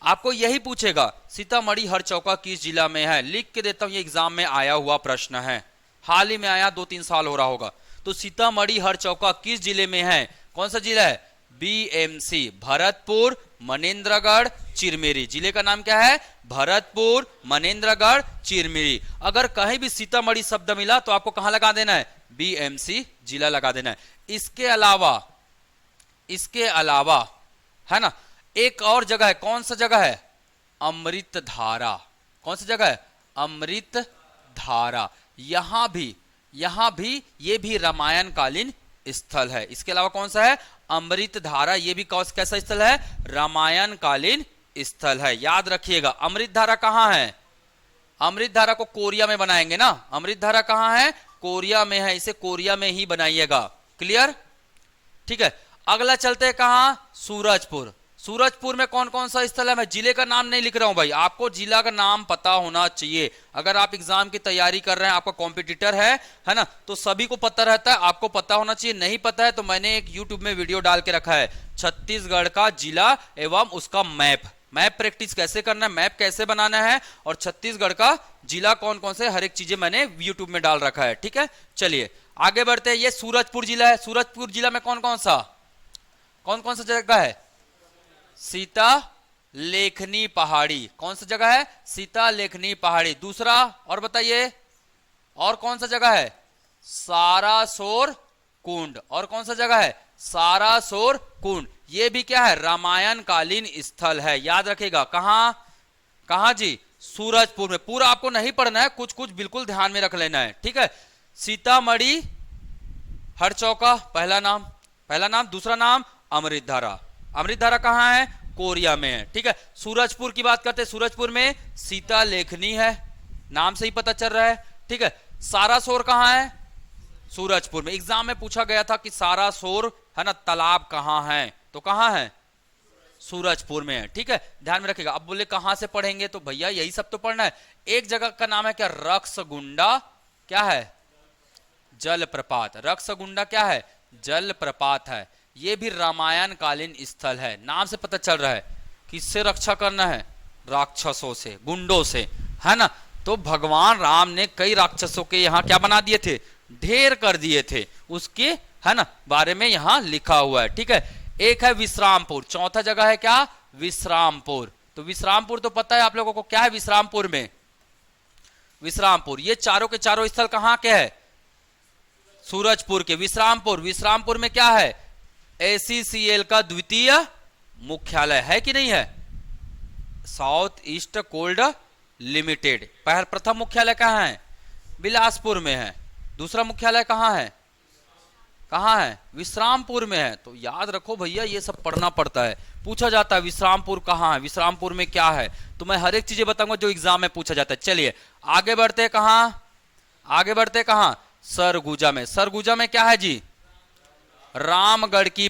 आपको यही पूछेगा सीतामढ़ी हरचौका किस जिला में है। लिख के देता हूं, ये एग्जाम में आया हुआ प्रश्न है, हाल ही में आया, 2-3 साल हो रहा होगा। तो सीतामढ़ी हरचौका किस जिले में है, कौन सा जिला है, बीएमसी, भरतपुर मनेन्द्रगढ़ चिरमिरी, जिले का नाम क्या है, भरतपुर मनेन्द्रगढ़ चिरमिरी। अगर कहीं भी सीतामढ़ी शब्द मिला तो आपको कहां लगा देना है, बीएमसी जिला लगा देना है। इसके अलावा है ना, एक और जगह है, कौन सा जगह है, अमृतधारा, कौन सा जगह है, अमृतधारा। यहां भी ये भी रामायण कालीन स्थल है। इसके अलावा कौन सा है, अमृतधारा, ये भी कैसा स्थल है, रामायण कालीन स्थल है, याद रखिएगा। अमृतधारा कहां है, अमृतधारा को कोरिया में बनाएंगे ना, अमृतधारा कहां है, कोरिया में है, इसे कोरिया में ही बनाइएगा, क्लियर, ठीक है। अगला चलते हैं कहां, सूरजपुर। सूरजपुर में कौन कौन सा स्थल है, मैं जिले का नाम नहीं लिख रहा हूं भाई, आपको जिला का नाम पता होना चाहिए। अगर आप एग्जाम की तैयारी कर रहे हैं, आपका कॉम्पिटिटर है ना, तो सभी को पता रहता है, आपको पता होना चाहिए। नहीं पता है तो मैंने एक यूट्यूब में वीडियो डाल के रखा है, छत्तीसगढ़ का जिला एवं उसका मैप प्रैक्टिस कैसे करना है, मैप कैसे बनाना है, और छत्तीसगढ़ का जिला कौन कौन से, हर एक चीजें मैंने यूट्यूब में डाल रखा है, ठीक है। चलिए आगे बढ़ते हैं, ये सूरजपुर जिला है। सूरजपुर जिला में कौन कौन सा जगह है, सीता लेखनी पहाड़ी, कौन सा जगह है, सीता लेखनी पहाड़ी। दूसरा और बताइए, और कौन सा जगह है, सारासोर कुंड, और कौन सा जगह है, सारासोर कुंड। ये भी क्या है, रामायण कालीन स्थल है, याद रखिएगा। कहां जी, सूरजपुर में। पूरा आपको नहीं पढ़ना है, कुछ कुछ बिल्कुल ध्यान में रख लेना है, ठीक है। सीतामढ़ी हरचौका पहला नाम, दूसरा नाम अमृतधारा। अमृतधारा कहां है, कोरिया में है, ठीक है। सूरजपुर की बात करते हैं, सूरजपुर में सीता लेखनी है, नाम से ही पता चल रहा है, ठीक है। सारासोर कहां है, सूरजपुर में। एग्जाम में पूछा गया था कि सारासोर है ना तालाब कहां है, तो कहां है, सूरजपुर में है, ठीक है, ध्यान में रखिएगा। अब बोले कहां से पढ़ेंगे, तो भैया यही सब तो पढ़ना है। एक जगह का नाम है क्या, रक्सगुंडा, क्या है, जलप्रपात। रक्सगुंडा क्या है, जलप्रपात है। ये भी रामायण कालीन स्थल है, नाम से पता चल रहा है। किससे रक्षा करना है, राक्षसों से, गुंडों से, है ना। तो भगवान राम ने कई राक्षसों के यहाँ क्या बना दिए थे, ढेर कर दिए थे, उसके है ना बारे में यहाँ लिखा हुआ है, ठीक है। एक है विश्रामपुर, चौथा जगह है क्या, विश्रामपुर। तो विश्रामपुर तो पता है आप लोगों को, क्या है विश्रामपुर में, विश्रामपुर। ये चारों के चारों स्थल कहाँ के है, सूरजपुर के। विश्रामपुर में क्या है, ACCL का द्वितीय मुख्यालय है कि नहीं है, साउथ ईस्ट कोल्ड लिमिटेड। प्रथम मुख्यालय कहाँ है, बिलासपुर में है। दूसरा मुख्यालय कहाँ है, विश्रामपुर में है। तो याद रखो भैया, ये सब पढ़ना पड़ता है, पूछा जाता है विश्रामपुर कहाँ है, विश्रामपुर में क्या है। तो मैं हर एक चीजें बताऊंगा जो एग्जाम में पूछा जाता है। चलिए आगे बढ़ते कहां, सरगुजा में। सरगुजा में क्या है जी, रामगढ़ की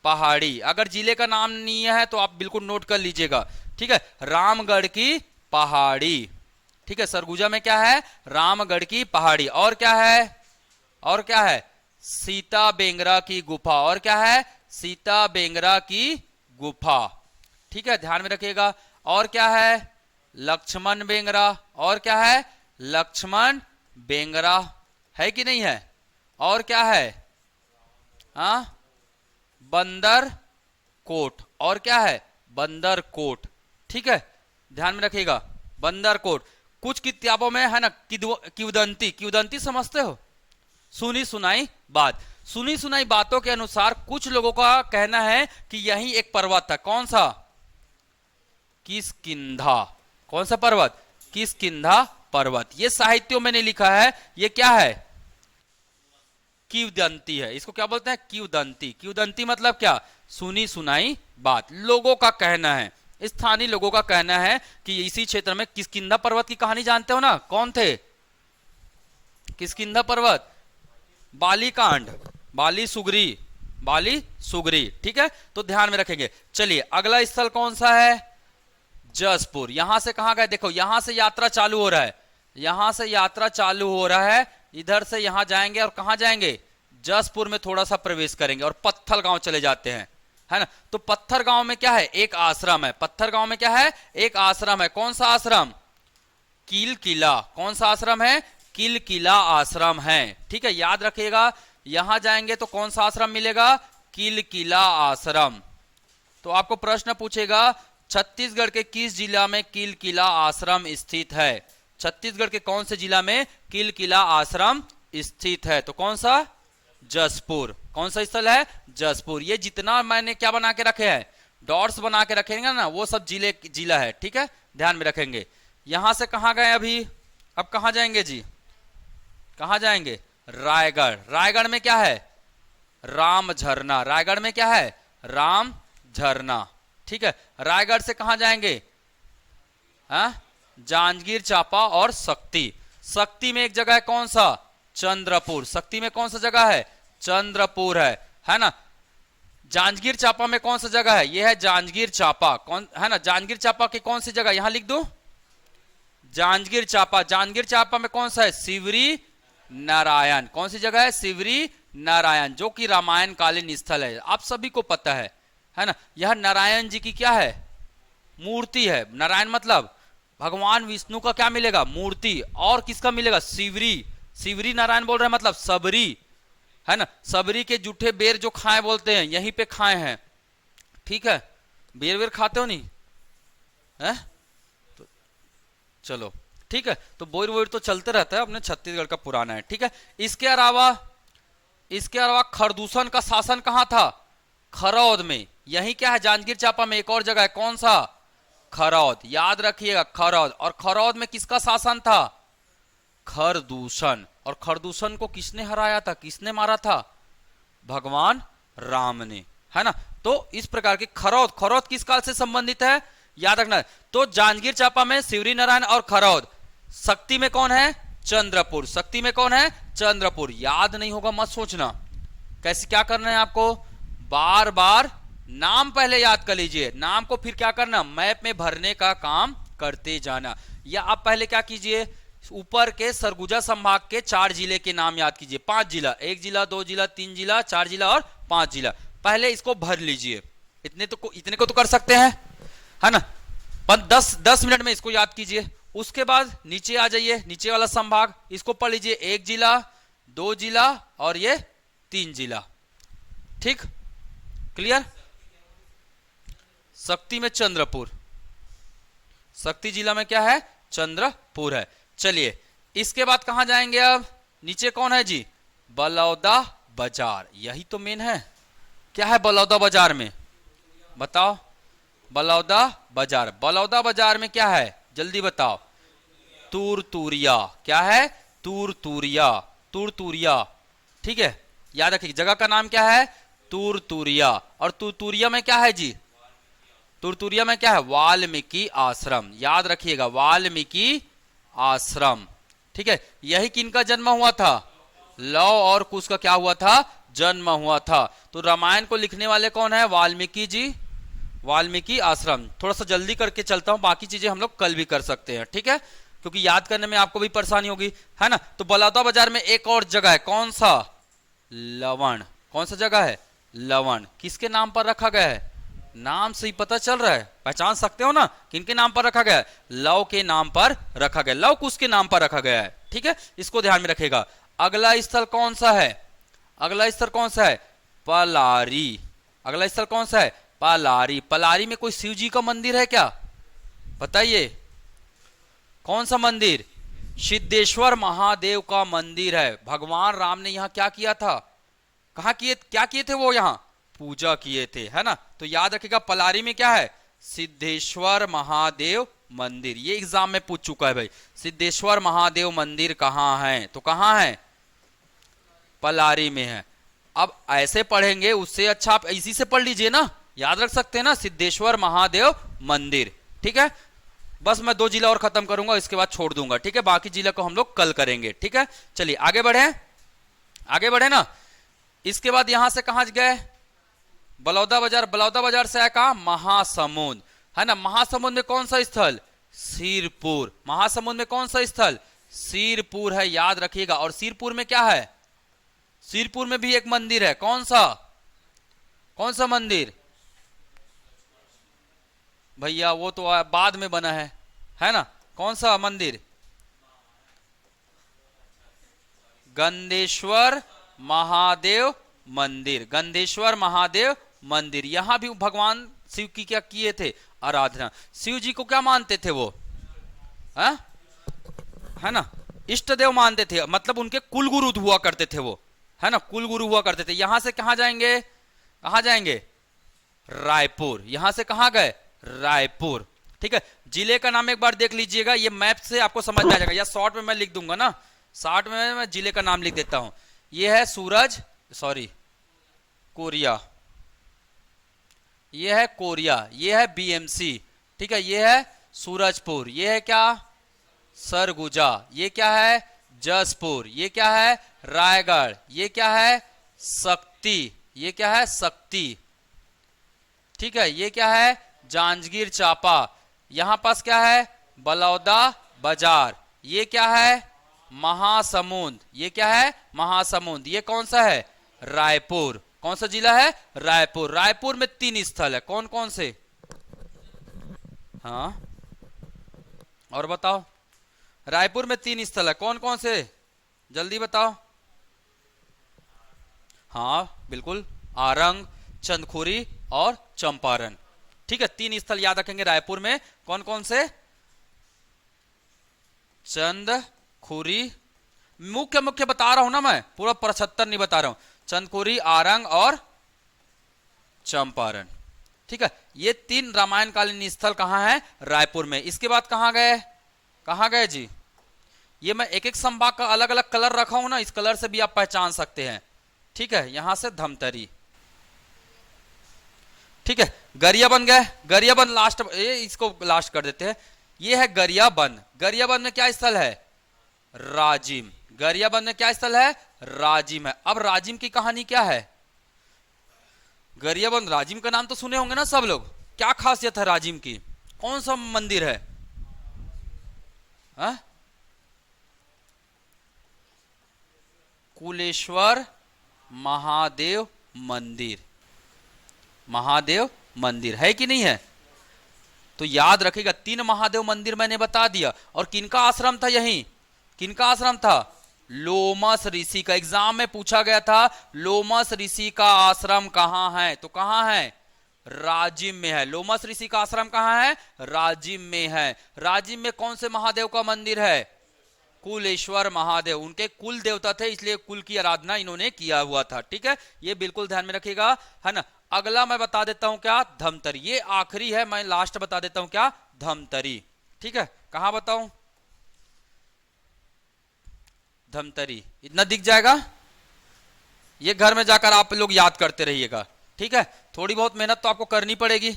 पहाड़ी। अगर जिले का नाम नहीं है तो आप बिल्कुल नोट कर लीजिएगा, ठीक है, रामगढ़ की पहाड़ी, ठीक है। सरगुजा में क्या है, रामगढ़ की पहाड़ी। और क्या है, सीता बेंगरा की गुफा। और क्या है, सीता बेंगरा की गुफा, ठीक है, ध्यान में रखिएगा। और क्या है, लक्ष्मण बेंगरा। और क्या है, लक्ष्मण बेंगरा, है कि नहीं है। और क्या है, बंदर कोट। और क्या है, बंदर कोट, ठीक है, ध्यान में रखिएगा, बंदर कोट। कुछ किताबों में है ना किवदंती समझते हो, सुनी सुनाई बात। सुनी सुनाई बातों के अनुसार कुछ लोगों का कहना है कि यही एक पर्वत था। कौन सा? किष्किंधा। कौन सा पर्वत? किष्किंधा पर्वत। ये साहित्यों में नहीं लिखा है, ये क्या है? किंवदंती है। इसको क्या बोलते हैं? किंवदंती। किंवदंती मतलब क्या? सुनी सुनाई बात, लोगों का कहना है, स्थानीय लोगों का कहना है कि इसी क्षेत्र में किष्किंधा पर्वत की कहानी जानते हो ना? कौन थे किष्किंधा पर्वत? बालीकांड, बाली सुग्री, बाली सुग्री। ठीक है, तो ध्यान में रखेंगे। चलिए अगला स्थल कौन सा है? जसपुर। यहां से कहां गए? देखो यहां से यात्रा चालू हो रहा है, यहां से यात्रा चालू हो रहा है, इधर से यहां जाएंगे और कहां जाएंगे? जसपुर में थोड़ा सा प्रवेश करेंगे और पत्थर गांव चले जाते हैं, है ना? तो पत्थर गांव में क्या है? एक आश्रम है। पत्थर गांव में क्या है? एक आश्रम है। कौन सा आश्रम? कील किला। कौन सा आश्रम है? कील किला आश्रम है। ठीक है, याद रखिएगा। यहां जाएंगे तो कौन सा आश्रम मिलेगा? कील किला आश्रम। तो आपको प्रश्न पूछेगा छत्तीसगढ़ के किस जिला में कील किला आश्रम स्थित है? छत्तीसगढ़ के कौन से जिला में कील किला आश्रम स्थित है? तो कौन सा? जसपुर। कौन सा स्थल है? जसपुर। ये जितना मैंने क्या बना के रखे हैं, डॉट्स बना के रखेंगे ना, वो सब जिला है। ठीक है, ध्यान में रखेंगे। यहां से कहां गए अभी? अब कहां जाएंगे जी? कहां जाएंगे? रायगढ़। रायगढ़ में क्या है? राम झरना। रायगढ़ में क्या है? राम झरना। ठीक है, रायगढ़ से कहां जाएंगे? जांजगीर चांपा और शक्ति। शक्ति में एक जगह है, कौन सा? चंद्रपुर। शक्ति में कौन सा जगह है? चंद्रपुर है ना? जांजगीर चांपा में कौन सा जगह है? यह है जांजगीर चांपा। कौन है ना? जांजगीर चांपा की कौन सी जगह? यहां लिख दो, जांजगीर चांपा। जांजगीर चांपा में कौन सा है? शिवरी नारायण। कौन सी जगह है? शिवरी नारायण, जो कि रामायण कालीन स्थल है, आप सभी को पता है ना? यह नारायण जी की क्या है? मूर्ति है। नारायण मतलब भगवान विष्णु का क्या मिलेगा? मूर्ति। और किसका मिलेगा? शिवरी। शिवरी नारायण बोल रहे हैं मतलब सबरी, है ना? सबरी के जूठे बेर जो खाए बोलते हैं, यहीं पे खाए हैं। ठीक है, बेर वेर खाते हो नहीं है? तो चलो ठीक है, तो बोर वोर तो चलते रहता है, अपने छत्तीसगढ़ का पुराना है। ठीक है, इसके अलावा खरदूषण का शासन कहां था? खरौद में। यही क्या है? जांजगीर चांपा में एक और जगह है, कौन सा? खरौद। याद रखिएगा, खरौद। और खरौद में किसका शासन था? खरदूषण। और खरदूषण को किसने हराया था? किसने मारा था? भगवान राम ने, है ना? तो इस प्रकार की खरौद। खरौद किस काल से संबंधित है? याद रखना है। तो जांजगीर चांपा में शिवरी नारायण और खरौद। शक्ति में कौन है? चंद्रपुर। शक्ति में कौन है? चंद्रपुर। याद नहीं होगा मत सोचना। कैसे क्या करना है आपको? बार बार नाम पहले याद कर लीजिए, नाम को फिर क्या करना? मैप में भरने का काम करते जाना। या आप पहले क्या कीजिए? ऊपर के सरगुजा संभाग के 4 जिले के नाम याद कीजिए। 5 जिला, 1 जिला, 2 जिला, 3 जिला, 4 जिला और 5 जिला। पहले इसको भर लीजिए। इतने को तो कर सकते हैं, है ना? 10 मिनट में इसको याद कीजिए। उसके बाद नीचे आ जाइए, नीचे वाला संभाग इसको पढ़ लीजिए। 1 जिला, 2 जिला और ये 3 जिला। ठीक, क्लियर? शक्ति में चंद्रपुर। शक्ति जिला में क्या है? चंद्रपुर है। चलिए इसके बाद कहां जाएंगे? अब नीचे कौन है जी? बलौदा बाजार। यही तो मेन है। क्या है बलौदा बाजार में? बताओ। बलौदा बाजार। बलौदा बाजार में क्या है? जल्दी बताओ। तुरतुरिया। क्या है? तुरतुरिया। तुरतुरिया। ठीक है, याद रखिए जगह का नाम क्या है? तुरतुरिया। और तुरतुरिया में क्या है जी? तुरतुरिया में क्या है? वाल्मीकि आश्रम। याद रखिएगा, वाल्मीकि आश्रम। ठीक है, यही किनका जन्म हुआ था? लव और कुश का क्या हुआ था? जन्म हुआ था। तो रामायण को लिखने वाले कौन है? वाल्मीकि जी। वाल्मीकि आश्रम। थोड़ा सा जल्दी करके चलता हूं, बाकी चीजें हम लोग कल भी कर सकते हैं। ठीक है, क्योंकि याद करने में आपको भी परेशानी होगी, है ना? तो बलौदा बाजार में एक और जगह है, कौन सा? लवण। कौन सा जगह है? लवण। किसके नाम पर रखा गया है? नाम से ही पता चल रहा है, पहचान सकते हो ना किनके नाम पर रखा गया है? लव के नाम पर रखा गया, लव कुश के नाम पर रखा गया है। ठीक है, इसको ध्यान में रखेगा। अगला स्थल कौन सा है? अगला स्थल कौन सा है? पलारी। अगला स्थल कौन सा है? पलारी। पलारी में कोई शिव जी का मंदिर है क्या? बताइए, कौन सा मंदिर? सिद्धेश्वर महादेव का मंदिर है। भगवान राम ने यहाँ क्या किया था, क्या किए थे वो, यहाँ पूजा किए थे, है ना। तो याद रखिएगा पलारी में क्या है, सिद्धेश्वर महादेव मंदिर। ये एग्जाम में पूछ चुका है भाई, सिद्धेश्वर महादेव मंदिर कहाँ है, तो कहाँ है, पलारी में है। अब ऐसे पढ़ेंगे, उससे अच्छा आप इसी से पढ़ लीजिए ना, याद रख सकते हैं ना, सिद्धेश्वर महादेव मंदिर। ठीक है, बस मैं 2 जिला और खत्म करूंगा, इसके बाद छोड़ दूंगा। ठीक है, बाकी जिला को हम लोग कल करेंगे। ठीक है, चलिए आगे बढ़े ना। इसके बाद यहां से कहां गए, बलौदा बाजार से आया कहां, महासमुंद, है ना। महासमुंद में कौन सा स्थल, सिरपुर। महासमुंद में कौन सा स्थल, सिरपुर है, याद रखिएगा। और सिरपुर में क्या है, सिरपुर में भी एक मंदिर है, कौन सा मंदिर भैया, वो तो बाद में बना है ना। कौन सा मंदिर, गंधेश्वर महादेव मंदिर, गंधेश्वर महादेव मंदिर। यहां भी भगवान शिव की क्या किए थे, आराधना। शिव जी को क्या मानते थे वो, है ना, इष्ट देव मानते थे, मतलब उनके कुल गुरु हुआ करते थे वो, है ना, कुल गुरु हुआ करते थे। यहां से कहां जाएंगे, रायपुर। यहां से कहां गए, रायपुर। ठीक है, जिले का नाम एक बार देख लीजिएगा, ये मैप से आपको समझ में आ जाएगा, या शॉर्ट में मैं लिख दूंगा ना, शॉर्ट में मैं जिले का नाम लिख देता हूं। ये है कोरिया, ये है कोरिया, ये है बीएमसी। ठीक है, ये है सूरजपुर, ये है क्या, सरगुजा, ये क्या है, जसपुर, ये क्या है, रायगढ़, ये क्या है, शक्ति, ये क्या है, शक्ति। ठीक है, ये क्या है, जांजगीर चांपा। यहां पास क्या है, बलौदा बाजार, ये क्या है, महासमुंद, ये क्या है, महासमुंद। ये कौन सा है, रायपुर। कौन सा जिला है, रायपुर। रायपुर में 3 स्थल है, कौन कौन से, हाँ और बताओ, रायपुर में 3 स्थल है, कौन कौन से, जल्दी बताओ। हाँ बिल्कुल, आरंग, चंदखुरी और चंपारण। ठीक है, 3 स्थल याद रखेंगे रायपुर में, कौन कौन से, चंदखुरी, मुख्य बता रहा हूं ना मैं, पूरा 75 नहीं बता रहा हूं, चंदखुरी, आरंग और चंपारण। ठीक है, ये 3 रामायणकालीन स्थल कहां है, रायपुर में। इसके बाद कहां गए जी, ये मैं एक संभाग का अलग अलग कलर रखा हूं ना, इस कलर से भी आप पहचान सकते हैं। ठीक है, यहां से धमतरी। ठीक है, गरियाबंद गए, गरियाबंद लास्ट, इसको लास्ट कर देते हैं। ये है गरियाबंद। गरियाबंद में क्या स्थल है, राजिम। गरियाबंद में क्या स्थल है, राजिम है। अब राजिम की कहानी क्या है, गरियाबंद, राजिम का नाम तो सुने होंगे ना सब लोग, क्या खासियत है राजिम की, कौन सा मंदिर है, कुलेश्वर महादेव मंदिर, महादेव मंदिर है कि नहीं है। तो याद रखिएगा 3 महादेव मंदिर मैंने बता दिया। और किनका आश्रम था, यहीं किनका आश्रम था, लोमस ऋषि का। एग्जाम में पूछा गया था लोमस ऋषि का आश्रम कहां है, तो कहां है, राजिम में है। लोमस ऋषि का आश्रम कहां है, राजिम में है। राजिम में कौन से महादेव का मंदिर है, कुलेश्वर महादेव। उनके कुल देवता थे, इसलिए कुल की आराधना इन्होंने किया हुआ था। ठीक है, ये बिल्कुल ध्यान में रखिएगा, है ना। अगला मैं बता देता हूं क्या, धमतरी। ये आखिरी है, मैं लास्ट बता देता हूं क्या, धमतरी। ठीक है, कहां बताऊं, धमतरी। इतना दिख जाएगा, ये घर में जाकर आप लोग याद करते रहिएगा। ठीक है, थोड़ी बहुत मेहनत तो आपको करनी पड़ेगी।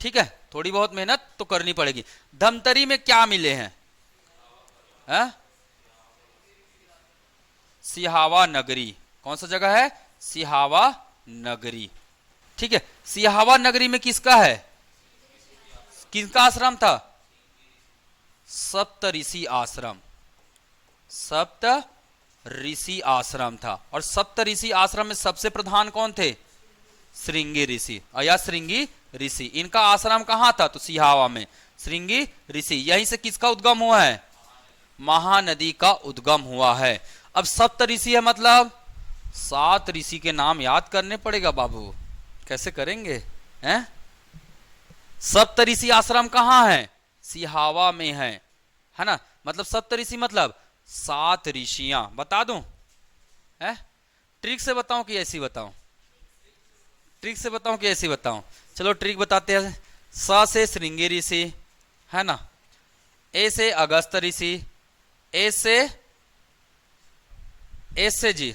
ठीक है, थोड़ी बहुत मेहनत तो करनी पड़ेगी। धमतरी में क्या मिले हैं, सिहावा नगरी। कौन सा जगह है, सिहावा नगरी। ठीक है, सिहावा नगरी में किसका है, किसका आश्रम था, सप्त ऋषि आश्रम, सप्त ऋषि आश्रम था। और सप्त ऋषि आश्रम में सबसे प्रधान कौन थे, श्रृंगी ऋषि या श्रृंगी ऋषि। इनका आश्रम कहां था, तो सिहावा में, श्रृंगी ऋषि। यहीं से किसका उद्गम हुआ है, महानदी का उद्गम हुआ है। अब सप्त ऋषि है मतलब 7 ऋषि के नाम याद करने पड़ेगा बाबू, कैसे करेंगे, हैं? सप्त ऋषि आश्रम कहां है, सिहावा में है ना। मतलब सप्त ऋषि मतलब 7 ऋषियां। बता दूं है? ट्रिक से बताऊं कि ऐसी बताऊं? ट्रिक से बताऊं कि ऐसी बताऊं? चलो ट्रिक बताते हैं। स से श्रृंगी ऋषि है ना, ए से अगस्त ऋषि, ए से जी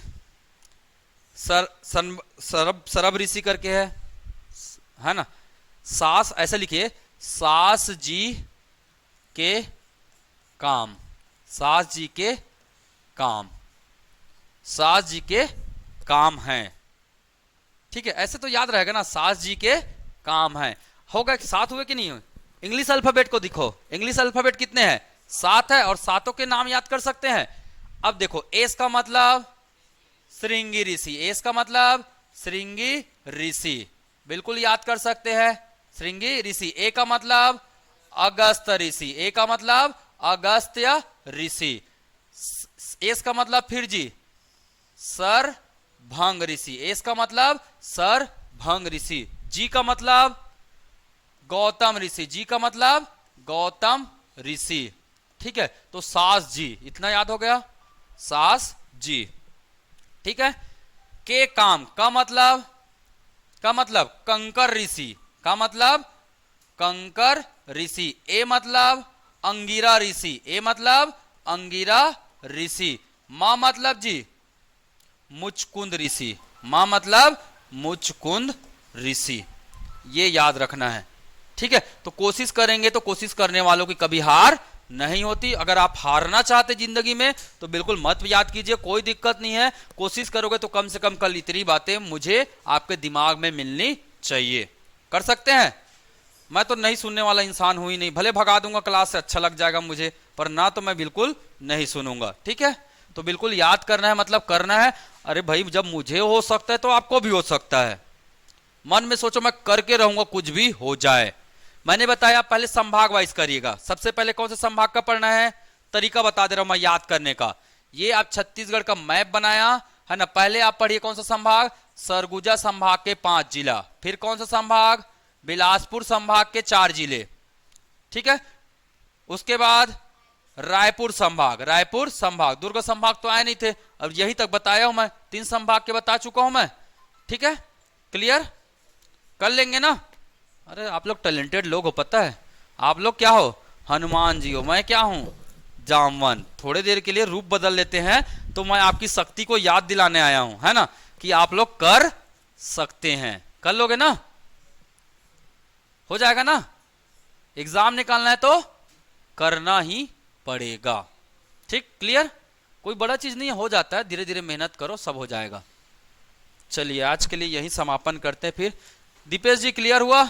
सरब ऋषि करके है ना। सास ऐसे लिखिए, सास जी के काम, सास जी के काम, सास जी के काम हैं। ठीक है, ऐसे तो याद रहेगा ना, सास जी के काम हैं। होगा कि 7 हुए कि नहीं हुए? इंग्लिश अल्फाबेट को दिखो, इंग्लिश अल्फाबेट कितने हैं? 7 है, और 7 के नाम याद कर सकते हैं। अब देखो, एस का मतलब श्रृंगी ऋषि, एस का मतलब श्रृंगी ऋषि, बिल्कुल याद कर सकते हैं, श्रृंगी ऋषि। ए का मतलब अगस्त ऋषि, ए का मतलब अगस्त्य ऋषि। एस का मतलब फिर जी सर भंग ऋषि, एस का मतलब सर भंग ऋषि। जी का मतलब गौतम ऋषि, जी का मतलब गौतम ऋषि। ठीक है, तो सास जी, इतना याद हो गया, सास जी। ठीक है, के काम का मतलब कंकर ऋषि, का मतलब कंकर ऋषि। ए मतलब अंगिरा ऋषि, ए मतलब अंगिरा ऋषि। मां मतलब जी मुचकुंद ऋषि, मां मतलब मुचकुंद ऋषि। ये याद रखना है। ठीक है, तो कोशिश करेंगे तो कोशिश करने वालों की कभी हार नहीं होती। अगर आप हारना चाहते जिंदगी में तो बिल्कुल मत याद कीजिए, कोई दिक्कत नहीं है। कोशिश करोगे तो कम से कम कल इतनी बातें मुझे आपके दिमाग में मिलनी चाहिए। कर सकते हैं? मैं तो नहीं सुनने वाला इंसान हूं ही नहीं, भले भगा दूंगा क्लास से, अच्छा लग जाएगा मुझे, पर ना तो मैं बिल्कुल नहीं सुनूंगा। ठीक है, तो बिल्कुल याद करना है, मतलब करना है। अरे भाई, जब मुझे हो सकता है तो आपको भी हो सकता है। मन में सोचो मैं करके रहूंगा, कुछ भी हो जाए। मैंने बताया पहले संभाग वाइज करिएगा। सबसे पहले कौन से संभाग का पढ़ना है, तरीका बता दे रहा हूं मैं याद करने का। ये आप छत्तीसगढ़ का मैप बनाया है ना, पहले आप पढ़िए कौन सा संभाग, सरगुजा संभाग के 5 जिला, फिर कौन सा संभाग, बिलासपुर संभाग के 4 जिले। ठीक है, उसके बाद रायपुर संभाग, रायपुर संभाग, दुर्ग संभाग तो आए नहीं थे, अब यही तक बताया हूं मैं, 3 संभाग के बता चुका हूं मैं। ठीक है, क्लियर कर लेंगे ना? अरे आप लोग टैलेंटेड लोग हो, पता है। आप लोग क्या हो, हनुमान जी हो, मैं क्या हूं, जामवन। थोड़े देर के लिए रूप बदल लेते हैं, तो मैं आपकी शक्ति को याद दिलाने आया हूं, है ना, कि आप लोग कर सकते हैं। कर लोगे ना? हो जाएगा ना? एग्जाम निकालना है तो करना ही पड़ेगा। ठीक, क्लियर? कोई बड़ा चीज नहीं है, हो जाता है, धीरे धीरे मेहनत करो, सब हो जाएगा। चलिए आज के लिए यही समापन करते हैं फिर। दीपेश जी क्लियर हुआ?